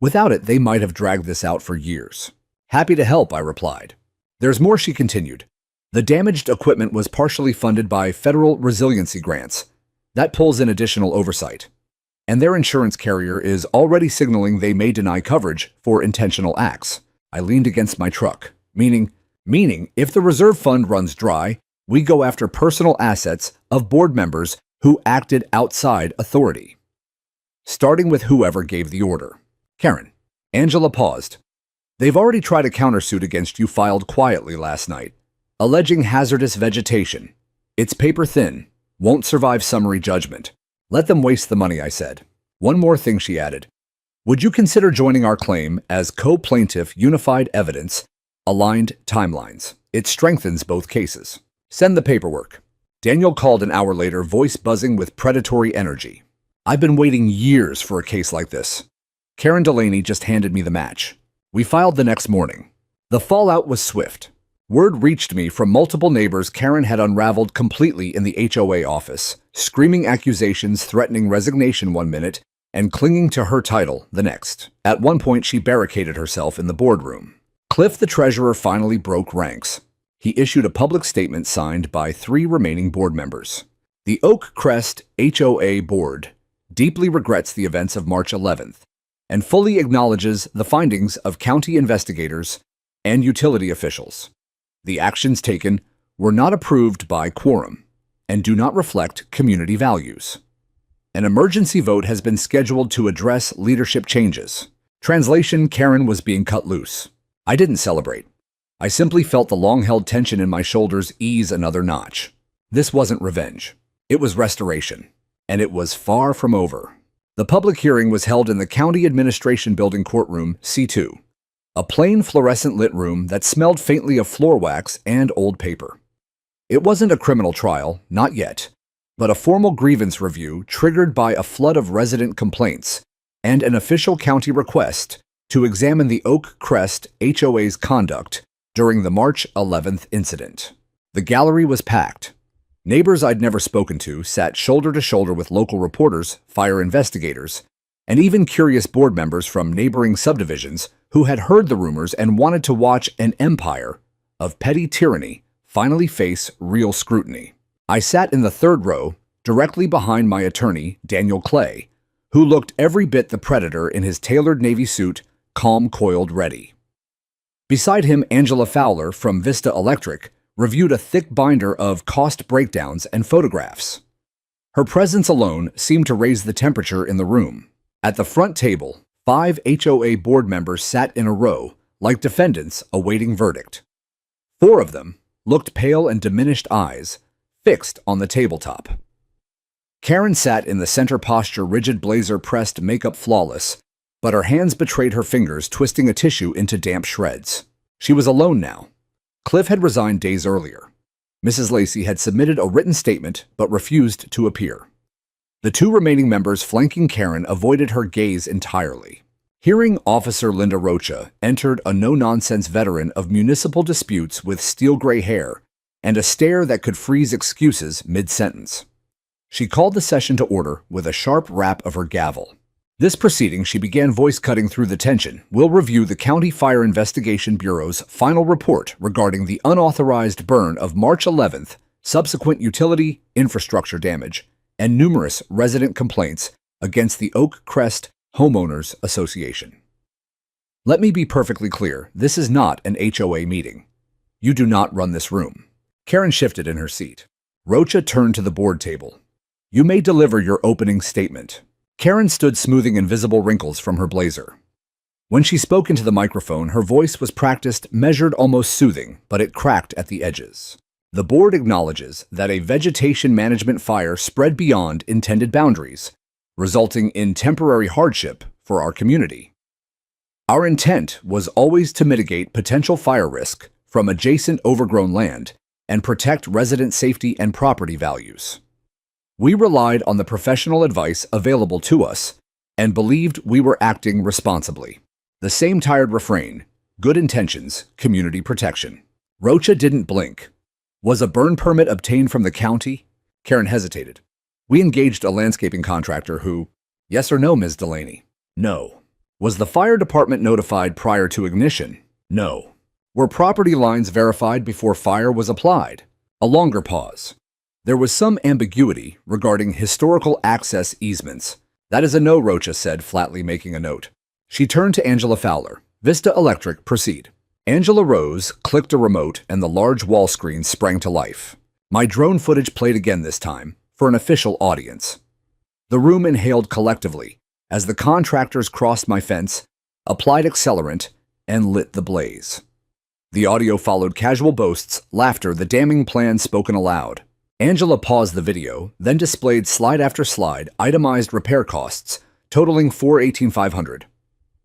"Without it, they might have dragged this out for years." "Happy to help," I replied. "There's more," she continued. "The damaged equipment was partially funded by federal resiliency grants. That pulls in additional oversight. And their insurance carrier is already signaling they may deny coverage for intentional acts." I leaned against my truck, meaning if the reserve fund runs dry, we go after personal assets of board members who acted outside authority. Starting with whoever gave the order. "Karen." Angela paused. "They've already tried a countersuit against you filed quietly last night, alleging hazardous vegetation. It's paper thin. Won't survive summary judgment. Let them waste the money," I said. "One more thing," she added. "Would you consider joining our claim as co-plaintiff, unified evidence, aligned timelines? It strengthens both cases. Send the paperwork." Daniel called an hour later, voice buzzing with predatory energy. "I've been waiting years for a case like this. Karen Delaney just handed me the match." We filed the next morning. The fallout was swift. Word reached me from multiple neighbors Karen had unraveled completely in the HOA office, screaming accusations, threatening resignation one minute, and clinging to her title the next. At one point, she barricaded herself in the boardroom. Cliff, the treasurer, finally broke ranks. He issued a public statement signed by 3 remaining board members. The Oak Crest HOA board deeply regrets the events of March 11th and fully acknowledges the findings of county investigators and utility officials. The actions taken were not approved by quorum and do not reflect community values. An emergency vote has been scheduled to address leadership changes. Translation: Karen was being cut loose. I didn't celebrate. I simply felt the long-held tension in my shoulders ease another notch. This wasn't revenge. It was restoration. And it was far from over. The public hearing was held in the County Administration Building Courtroom, C2. A plain fluorescent-lit room that smelled faintly of floor wax and old paper. It wasn't a criminal trial, not yet, but a formal grievance review triggered by a flood of resident complaints and an official county request to examine the Oak Crest HOA's conduct during the March 11th incident. The gallery was packed. Neighbors I'd never spoken to sat shoulder to shoulder with local reporters, fire investigators, and even curious board members from neighboring subdivisions who had heard the rumors and wanted to watch an empire of petty tyranny finally face real scrutiny. I sat in the third row, directly behind my attorney, Daniel Clay, who looked every bit the predator in his tailored navy suit, calm coiled ready. Beside him, Angela Fowler from Vista Electric reviewed a thick binder of cost breakdowns and photographs. Her presence alone seemed to raise the temperature in the room. At the front table, 5 HOA board members sat in a row, like defendants awaiting verdict. 4 of them looked pale and diminished eyes, fixed on the tabletop. Karen sat in the center posture, rigid blazer pressed, makeup flawless, but her hands betrayed her fingers, twisting a tissue into damp shreds. She was alone now. Cliff had resigned days earlier. Mrs. Lacey had submitted a written statement but refused to appear. The 2 remaining members flanking Karen avoided her gaze entirely. Hearing Officer Linda Rocha entered a no-nonsense veteran of municipal disputes with steel-gray hair and a stare that could freeze excuses mid-sentence. She called the session to order with a sharp rap of her gavel. This proceeding, she began voice-cutting through the tension, will review the County Fire Investigation Bureau's final report regarding the unauthorized burn of March 11th, subsequent utility infrastructure damage, and numerous resident complaints against the Oak Crest Homeowners Association. Let me be perfectly clear, this is not an HOA meeting. You do not run this room. Karen shifted in her seat. Rocha turned to the board table. You may deliver your opening statement. Karen stood smoothing invisible wrinkles from her blazer. When she spoke into the microphone, her voice was practiced, measured, almost soothing, but it cracked at the edges. The board acknowledges that a vegetation management fire spread beyond intended boundaries, resulting in temporary hardship for our community. Our intent was always to mitigate potential fire risk from adjacent overgrown land and protect resident safety and property values. We relied on the professional advice available to us and believed we were acting responsibly. The same tired refrain, good intentions, community protection. Rocha didn't blink. Was a burn permit obtained from the county? Karen hesitated. We engaged a landscaping contractor who, yes or no, Ms. Delaney? No. Was the fire department notified prior to ignition? No. Were property lines verified before fire was applied? A longer pause. There was some ambiguity regarding historical access easements. That is a no, Rocha said, flatly, making a note. She turned to Angela Fowler. Vista Electric, proceed. Angela rose, clicked a remote, and the large wall screen sprang to life. My drone footage played again this time, for an official audience. The room inhaled collectively as the contractors crossed my fence, applied accelerant, and lit the blaze. The audio followed casual boasts, laughter, the damning plan spoken aloud. Angela paused the video, then displayed slide after slide itemized repair costs, totaling $418,500.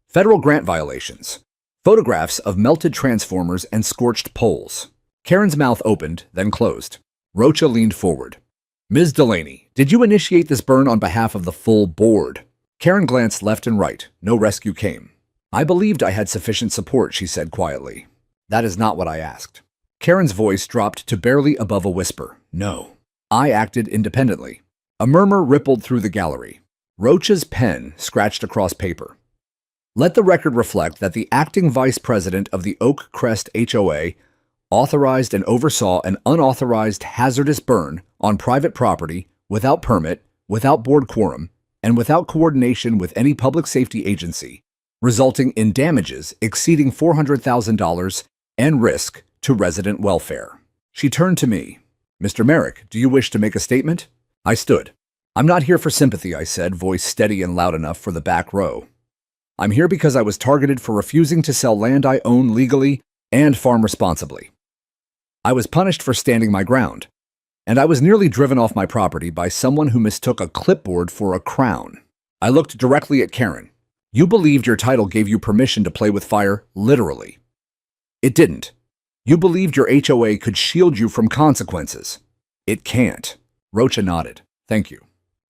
Federal grant violations. Photographs of melted transformers and scorched poles. Karen's mouth opened, then closed. Rocha leaned forward. Ms. Delaney, did you initiate this burn on behalf of the full board? Karen glanced left and right. No rescue came. I believed I had sufficient support, she said quietly. That is not what I asked. Karen's voice dropped to barely above a whisper. No. I acted independently. A murmur rippled through the gallery. Rocha's pen scratched across paper. Let the record reflect that the acting vice president of the Oak Crest HOA authorized and oversaw an unauthorized hazardous burn on private property without permit, without board quorum, and without coordination with any public safety agency, resulting in damages exceeding $400,000 and risk to resident welfare. She turned to me. Mr. Merrick, do you wish to make a statement? I stood. I'm not here for sympathy, I said, voice steady and loud enough for the back row. I'm here because I was targeted for refusing to sell land I own legally and farm responsibly. I was punished for standing my ground, and I was nearly driven off my property by someone who mistook a clipboard for a crown. I looked directly at Karen. You believed your title gave you permission to play with fire, literally. It didn't. You believed your HOA could shield you from consequences. It can't. Rocha nodded. Thank you.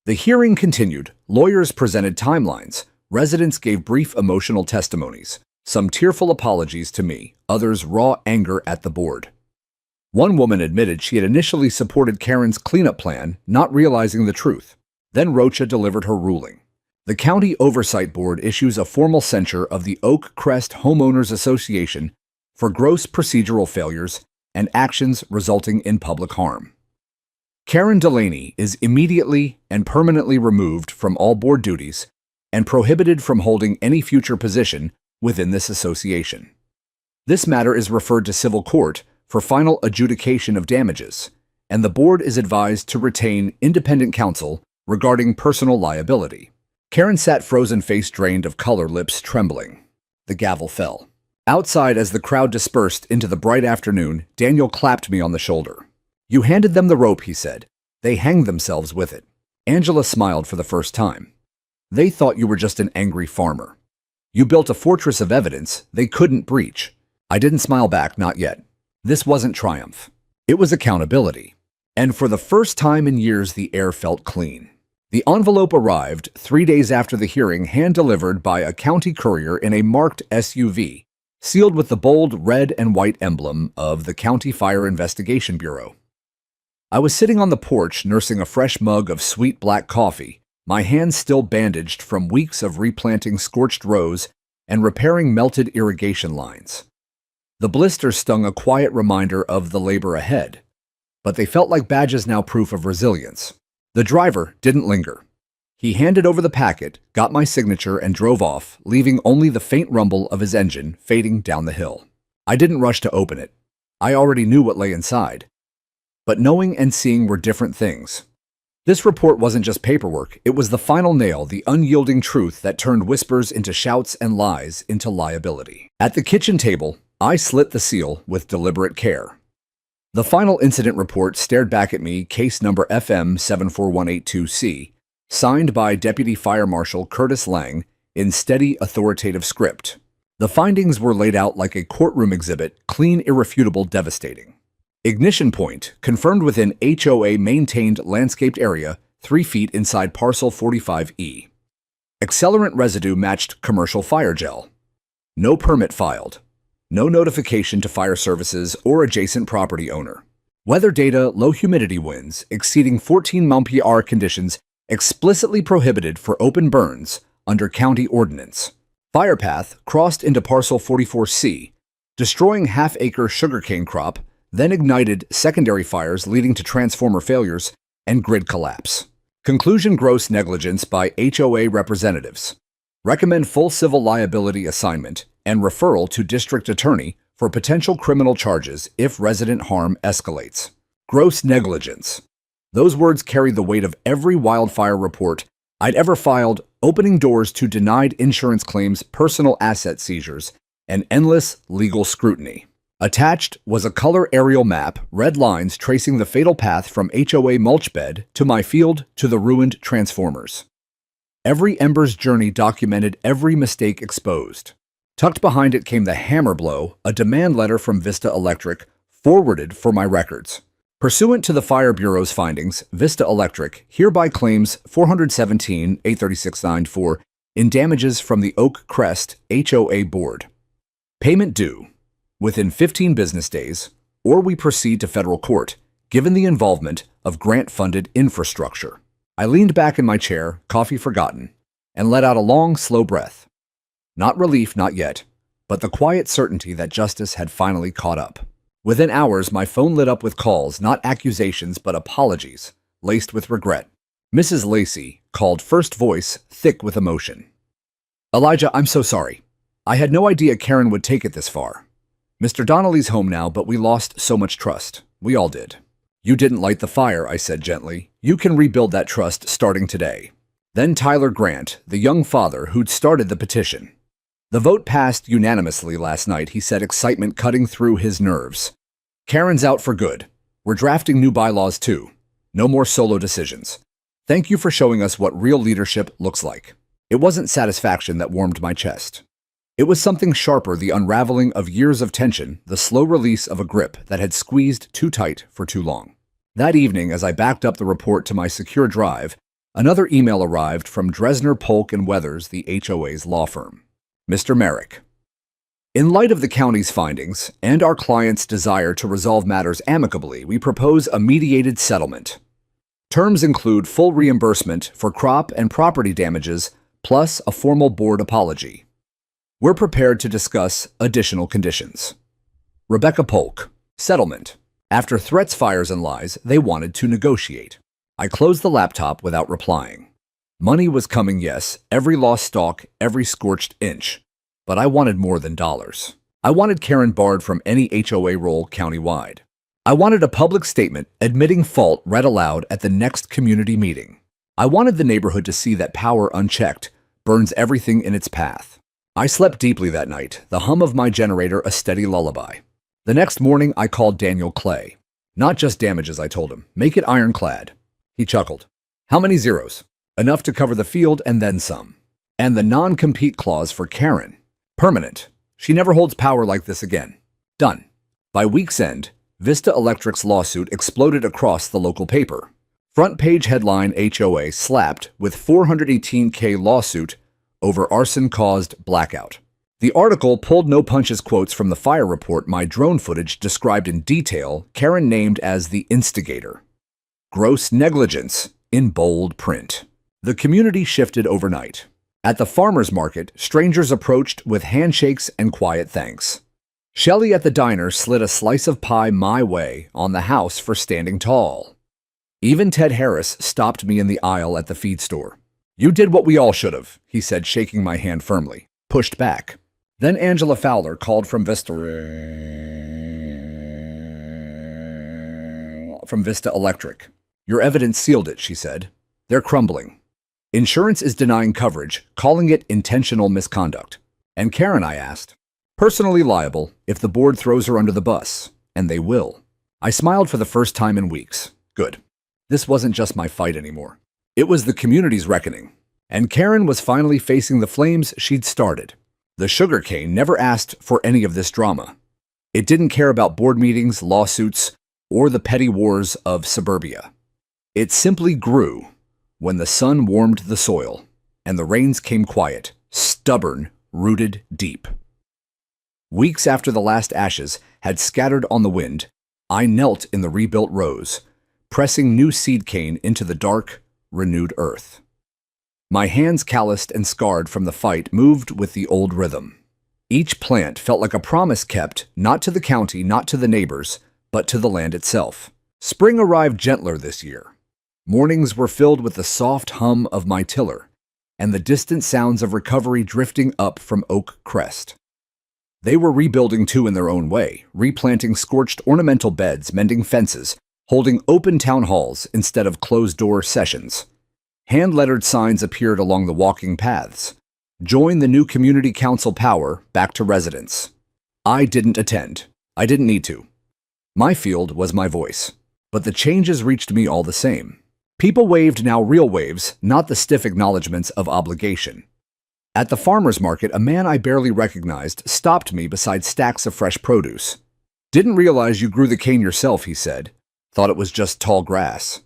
The hearing continued. Lawyers presented timelines. Residents gave brief emotional testimonies. Some tearful apologies to me, others raw anger at the board. One woman admitted she had initially supported Karen's cleanup plan, not realizing the truth. Then Rocha delivered her ruling. The County Oversight Board issues a formal censure of the Oak Crest Homeowners Association for gross procedural failures and actions resulting in public harm. Karen Delaney is immediately and permanently removed from all board duties and prohibited from holding any future position within this association. This matter is referred to civil court for final adjudication of damages, and the board is advised to retain independent counsel regarding personal liability. Karen sat frozen, face drained of color, lips trembling. The gavel fell. Outside, as the crowd dispersed into the bright afternoon, Daniel clapped me on the shoulder. "You handed them the rope," he said. "They hanged themselves with it." Angela smiled for the first time. "They thought you were just an angry farmer. You built a fortress of evidence they couldn't breach." I didn't smile back, not yet. This wasn't triumph. It was accountability. And for the first time in years, the air felt clean. The envelope arrived 3 days after the hearing, hand-delivered by a county courier in a marked SUV, sealed with the bold red and white emblem of the County Fire Investigation Bureau. I was sitting on the porch nursing a fresh mug of sweet black coffee, my hands still bandaged from weeks of replanting scorched rows and repairing melted irrigation lines. The blisters stung, a quiet reminder of the labor ahead, but they felt like badges, now proof of resilience. The driver didn't linger. He handed over the packet, got my signature, and drove off, leaving only the faint rumble of his engine fading down the hill. I didn't rush to open it. I already knew what lay inside. But knowing and seeing were different things. This report wasn't just paperwork, it was the final nail, the unyielding truth that turned whispers into shouts and lies into liability. At the kitchen table, I slit the seal with deliberate care. The final incident report stared back at me, case number FM 74182C, signed by Deputy Fire Marshal Curtis Lang in steady, authoritative script. The findings were laid out like a courtroom exhibit, clean, irrefutable, devastating. Ignition point confirmed within HOA maintained landscaped area 3 feet inside parcel 45E. Accelerant residue matched commercial fire gel. No permit filed. No notification to fire services or adjacent property owner. Weather data, low humidity winds exceeding 14 mph conditions explicitly prohibited for open burns under county ordinance. Fire path crossed into parcel 44C, destroying half-acre sugarcane crop, then ignited secondary fires leading to transformer failures and grid collapse. Conclusion: gross negligence by HOA representatives. Recommend full civil liability assignment and referral to district attorney for potential criminal charges if resident harm escalates. Gross negligence. Those words carried the weight of every wildfire report I'd ever filed, opening doors to denied insurance claims, personal asset seizures, and endless legal scrutiny. Attached was a color aerial map, red lines tracing the fatal path from HOA mulch bed to my field to the ruined transformers. Every ember's journey documented, every mistake exposed. Tucked behind it came the hammer blow, a demand letter from Vista Electric, forwarded for my records. Pursuant to the Fire Bureau's findings, Vista Electric hereby claims $417,836.94 in damages from the Oak Crest HOA Board. Payment due within 15 business days, or we proceed to federal court, given the involvement of grant-funded infrastructure. I leaned back in my chair, coffee forgotten, and let out a long, slow breath. Not relief, not yet, but the quiet certainty that justice had finally caught up. Within hours, my phone lit up with calls, not accusations, but apologies, laced with regret. Mrs. Lacey called, first voice thick with emotion. "Elijah, I'm so sorry. I had no idea Karen would take it this far. Mr. Donnelly's home now, but we lost so much trust. We all did." "You didn't light the fire," I said gently. "You can rebuild that trust starting today." Then Tyler Grant, the young father who'd started the petition. "The vote passed unanimously last night," he said, excitement cutting through his nerves. "Karen's out for good. We're drafting new bylaws too. No more solo decisions. Thank you for showing us what real leadership looks like." It wasn't satisfaction that warmed my chest. It was something sharper, the unraveling of years of tension, the slow release of a grip that had squeezed too tight for too long. That evening, as I backed up the report to my secure drive, another email arrived from Dresner, Polk & Weathers, the HOA's law firm. "Mr. Merrick, in light of the county's findings and our client's desire to resolve matters amicably, we propose a mediated settlement. Terms include full reimbursement for crop and property damages, plus a formal board apology. We're prepared to discuss additional conditions." Rebecca Polk. Settlement. After threats, fires, and lies, they wanted to negotiate. I closed the laptop without replying. Money was coming, yes, every lost stalk, every scorched inch. But I wanted more than dollars. I wanted Karen barred from any HOA role countywide. I wanted a public statement admitting fault read aloud at the next community meeting. I wanted the neighborhood to see that power unchecked burns everything in its path. I slept deeply that night, the hum of my generator a steady lullaby. The next morning, I called Daniel Clay. Not just damages, I told him. Make it ironclad. He chuckled. How many zeros? Enough to cover the field and then some. And the non-compete clause for Karen. Permanent. She never holds power like this again. Done. By week's end, Vista Electric's lawsuit exploded across the local paper. Front page headline: HOA slapped with $418K lawsuit over arson caused blackout. The article pulled no punches quotes from the fire report my drone footage described in detail Karen named as the instigator. Gross negligence in bold print. The community shifted overnight. At the farmer's market, strangers approached with handshakes and quiet thanks. Shelley at the diner slid a slice of pie my way on the house for standing tall. Even Ted Harris stopped me in the aisle at the feed store. You did what we all should have, he said, shaking my hand firmly. Pushed back. Then Angela Fowler called from Vista Electric. Your evidence sealed it, she said. They're crumbling. Insurance is denying coverage, calling it intentional misconduct. And Karen, I asked. Personally liable if the board throws her under the bus. And they will. I smiled for the first time in weeks. Good. This wasn't just my fight anymore. It was the community's reckoning. And Karen was finally facing the flames she'd started. The Sugarcane never asked for any of this drama. It didn't care about board meetings, lawsuits, or the petty wars of suburbia. It simply grew when the sun warmed the soil and the rains came quiet, stubborn, rooted deep. Weeks after the last ashes had scattered on the wind, I knelt in the rebuilt rows, pressing new seed cane into the dark, renewed earth. My hands, calloused and scarred from the fight, moved with the old rhythm. Each plant felt like a promise kept, not to the county, not to the neighbors, but to the land itself. Spring arrived gentler this year. Mornings were filled with the soft hum of my tiller and the distant sounds of recovery drifting up from Oak Crest. They were rebuilding too in their own way, replanting scorched ornamental beds, mending fences, holding open town halls instead of closed-door sessions. Hand-lettered signs appeared along the walking paths. Join the new community council power back to residents. I didn't attend. I didn't need to. My field was my voice. But the changes reached me all the same. People waved now real waves, not the stiff acknowledgments of obligation. At the farmer's market, a man I barely recognized stopped me beside stacks of fresh produce. Didn't realize you grew the cane yourself, he said. Thought it was just tall grass.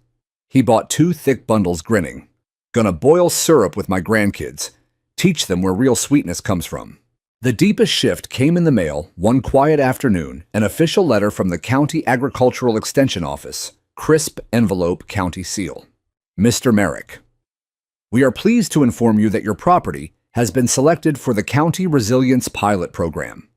He bought 2 thick bundles, grinning. Gonna boil syrup with my grandkids. Teach them where real sweetness comes from. The deepest shift came in the mail one quiet afternoon, an official letter from the County Agricultural Extension Office, crisp envelope, county seal. Mr. Merrick, we are pleased to inform you that your property has been selected for the County Resilience Pilot Program.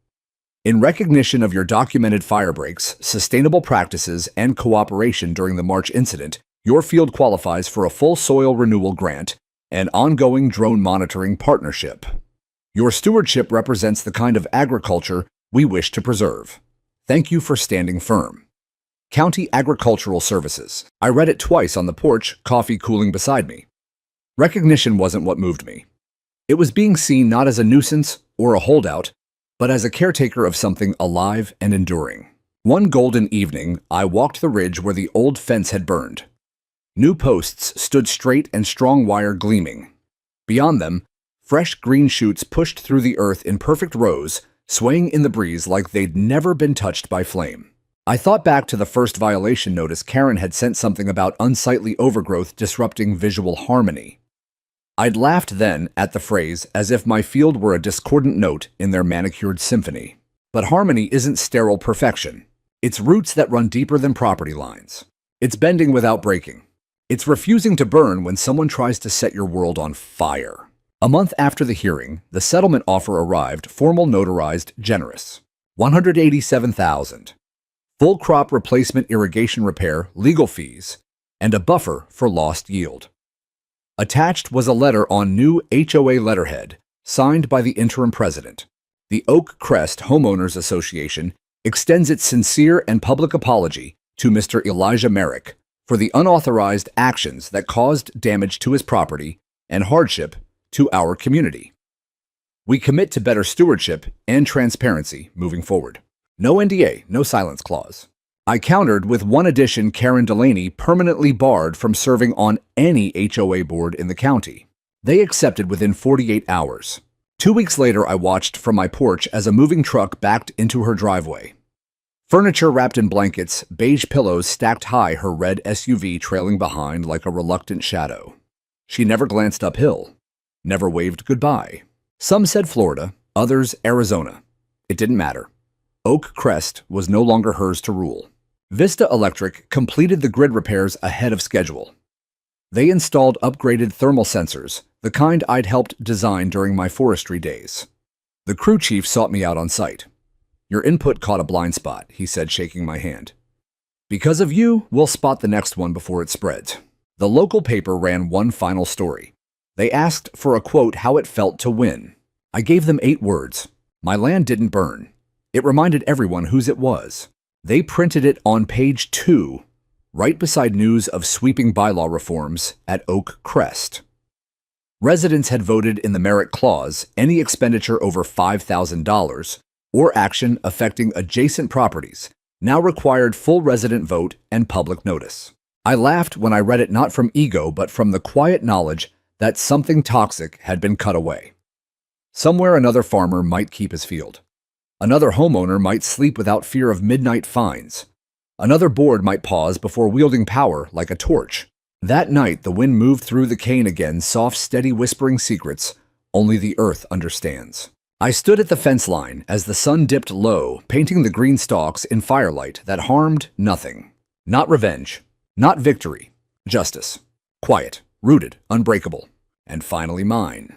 In recognition of your documented fire breaks, sustainable practices, and cooperation during the March incident, your field qualifies for a full soil renewal grant and ongoing drone monitoring partnership. Your stewardship represents the kind of agriculture we wish to preserve. Thank you for standing firm. County Agricultural Services. I read it twice on the porch, coffee cooling beside me. Recognition wasn't what moved me. It was being seen not as a nuisance or a holdout, but as a caretaker of something alive and enduring. One golden evening, I walked the ridge where the old fence had burned. New posts stood straight and strong wire gleaming. Beyond them, fresh green shoots pushed through the earth in perfect rows, swaying in the breeze like they'd never been touched by flame. I thought back to the first violation notice Karen had sent something about unsightly overgrowth disrupting visual harmony. I'd laughed then at the phrase as if my field were a discordant note in their manicured symphony. But harmony isn't sterile perfection. It's roots that run deeper than property lines. It's bending without breaking. It's refusing to burn when someone tries to set your world on fire. A month after the hearing, the settlement offer arrived, formal, notarized, generous. $187,000. Full crop replacement irrigation repair, legal fees, and a buffer for lost yield. Attached was a letter on new HOA letterhead, signed by the interim president. The Oak Crest Homeowners Association extends its sincere and public apology to Mr. Elijah Merrick for the unauthorized actions that caused damage to his property and hardship to our community. We commit to better stewardship and transparency moving forward. No NDA, no silence clause. I countered with one addition: Karen Delaney permanently barred from serving on any HOA board in the county. They accepted within 48 hours. 2 weeks later, I watched from my porch as a moving truck backed into her driveway. Furniture wrapped in blankets, beige pillows stacked high, her red SUV trailing behind like a reluctant shadow. She never glanced uphill, never waved goodbye. Some said Florida, others Arizona. It didn't matter. Oak Crest was no longer hers to rule. Vista Electric completed the grid repairs ahead of schedule. They installed upgraded thermal sensors, the kind I'd helped design during my forestry days. The crew chief sought me out on site. "Your input caught a blind spot," he said, shaking my hand. "Because of you, we'll spot the next one before it spreads." The local paper ran one final story. They asked for a quote how it felt to win. I gave them 8 words. My land didn't burn. It reminded everyone whose it was. They printed it on page 2, right beside news of sweeping bylaw reforms at Oak Crest. Residents had voted in the merit clause any expenditure over $5,000 or action affecting adjacent properties now required full resident vote and public notice. I laughed when I read it, not from ego but from the quiet knowledge that something toxic had been cut away. Somewhere another farmer might keep his field. Another homeowner might sleep without fear of midnight fines. Another board might pause before wielding power like a torch. That night, the wind moved through the cane again, soft, steady, whispering secrets only the earth understands. I stood at the fence line as the sun dipped low, painting the green stalks in firelight that harmed nothing. Not revenge, not victory, justice. Quiet, rooted, unbreakable, and finally mine.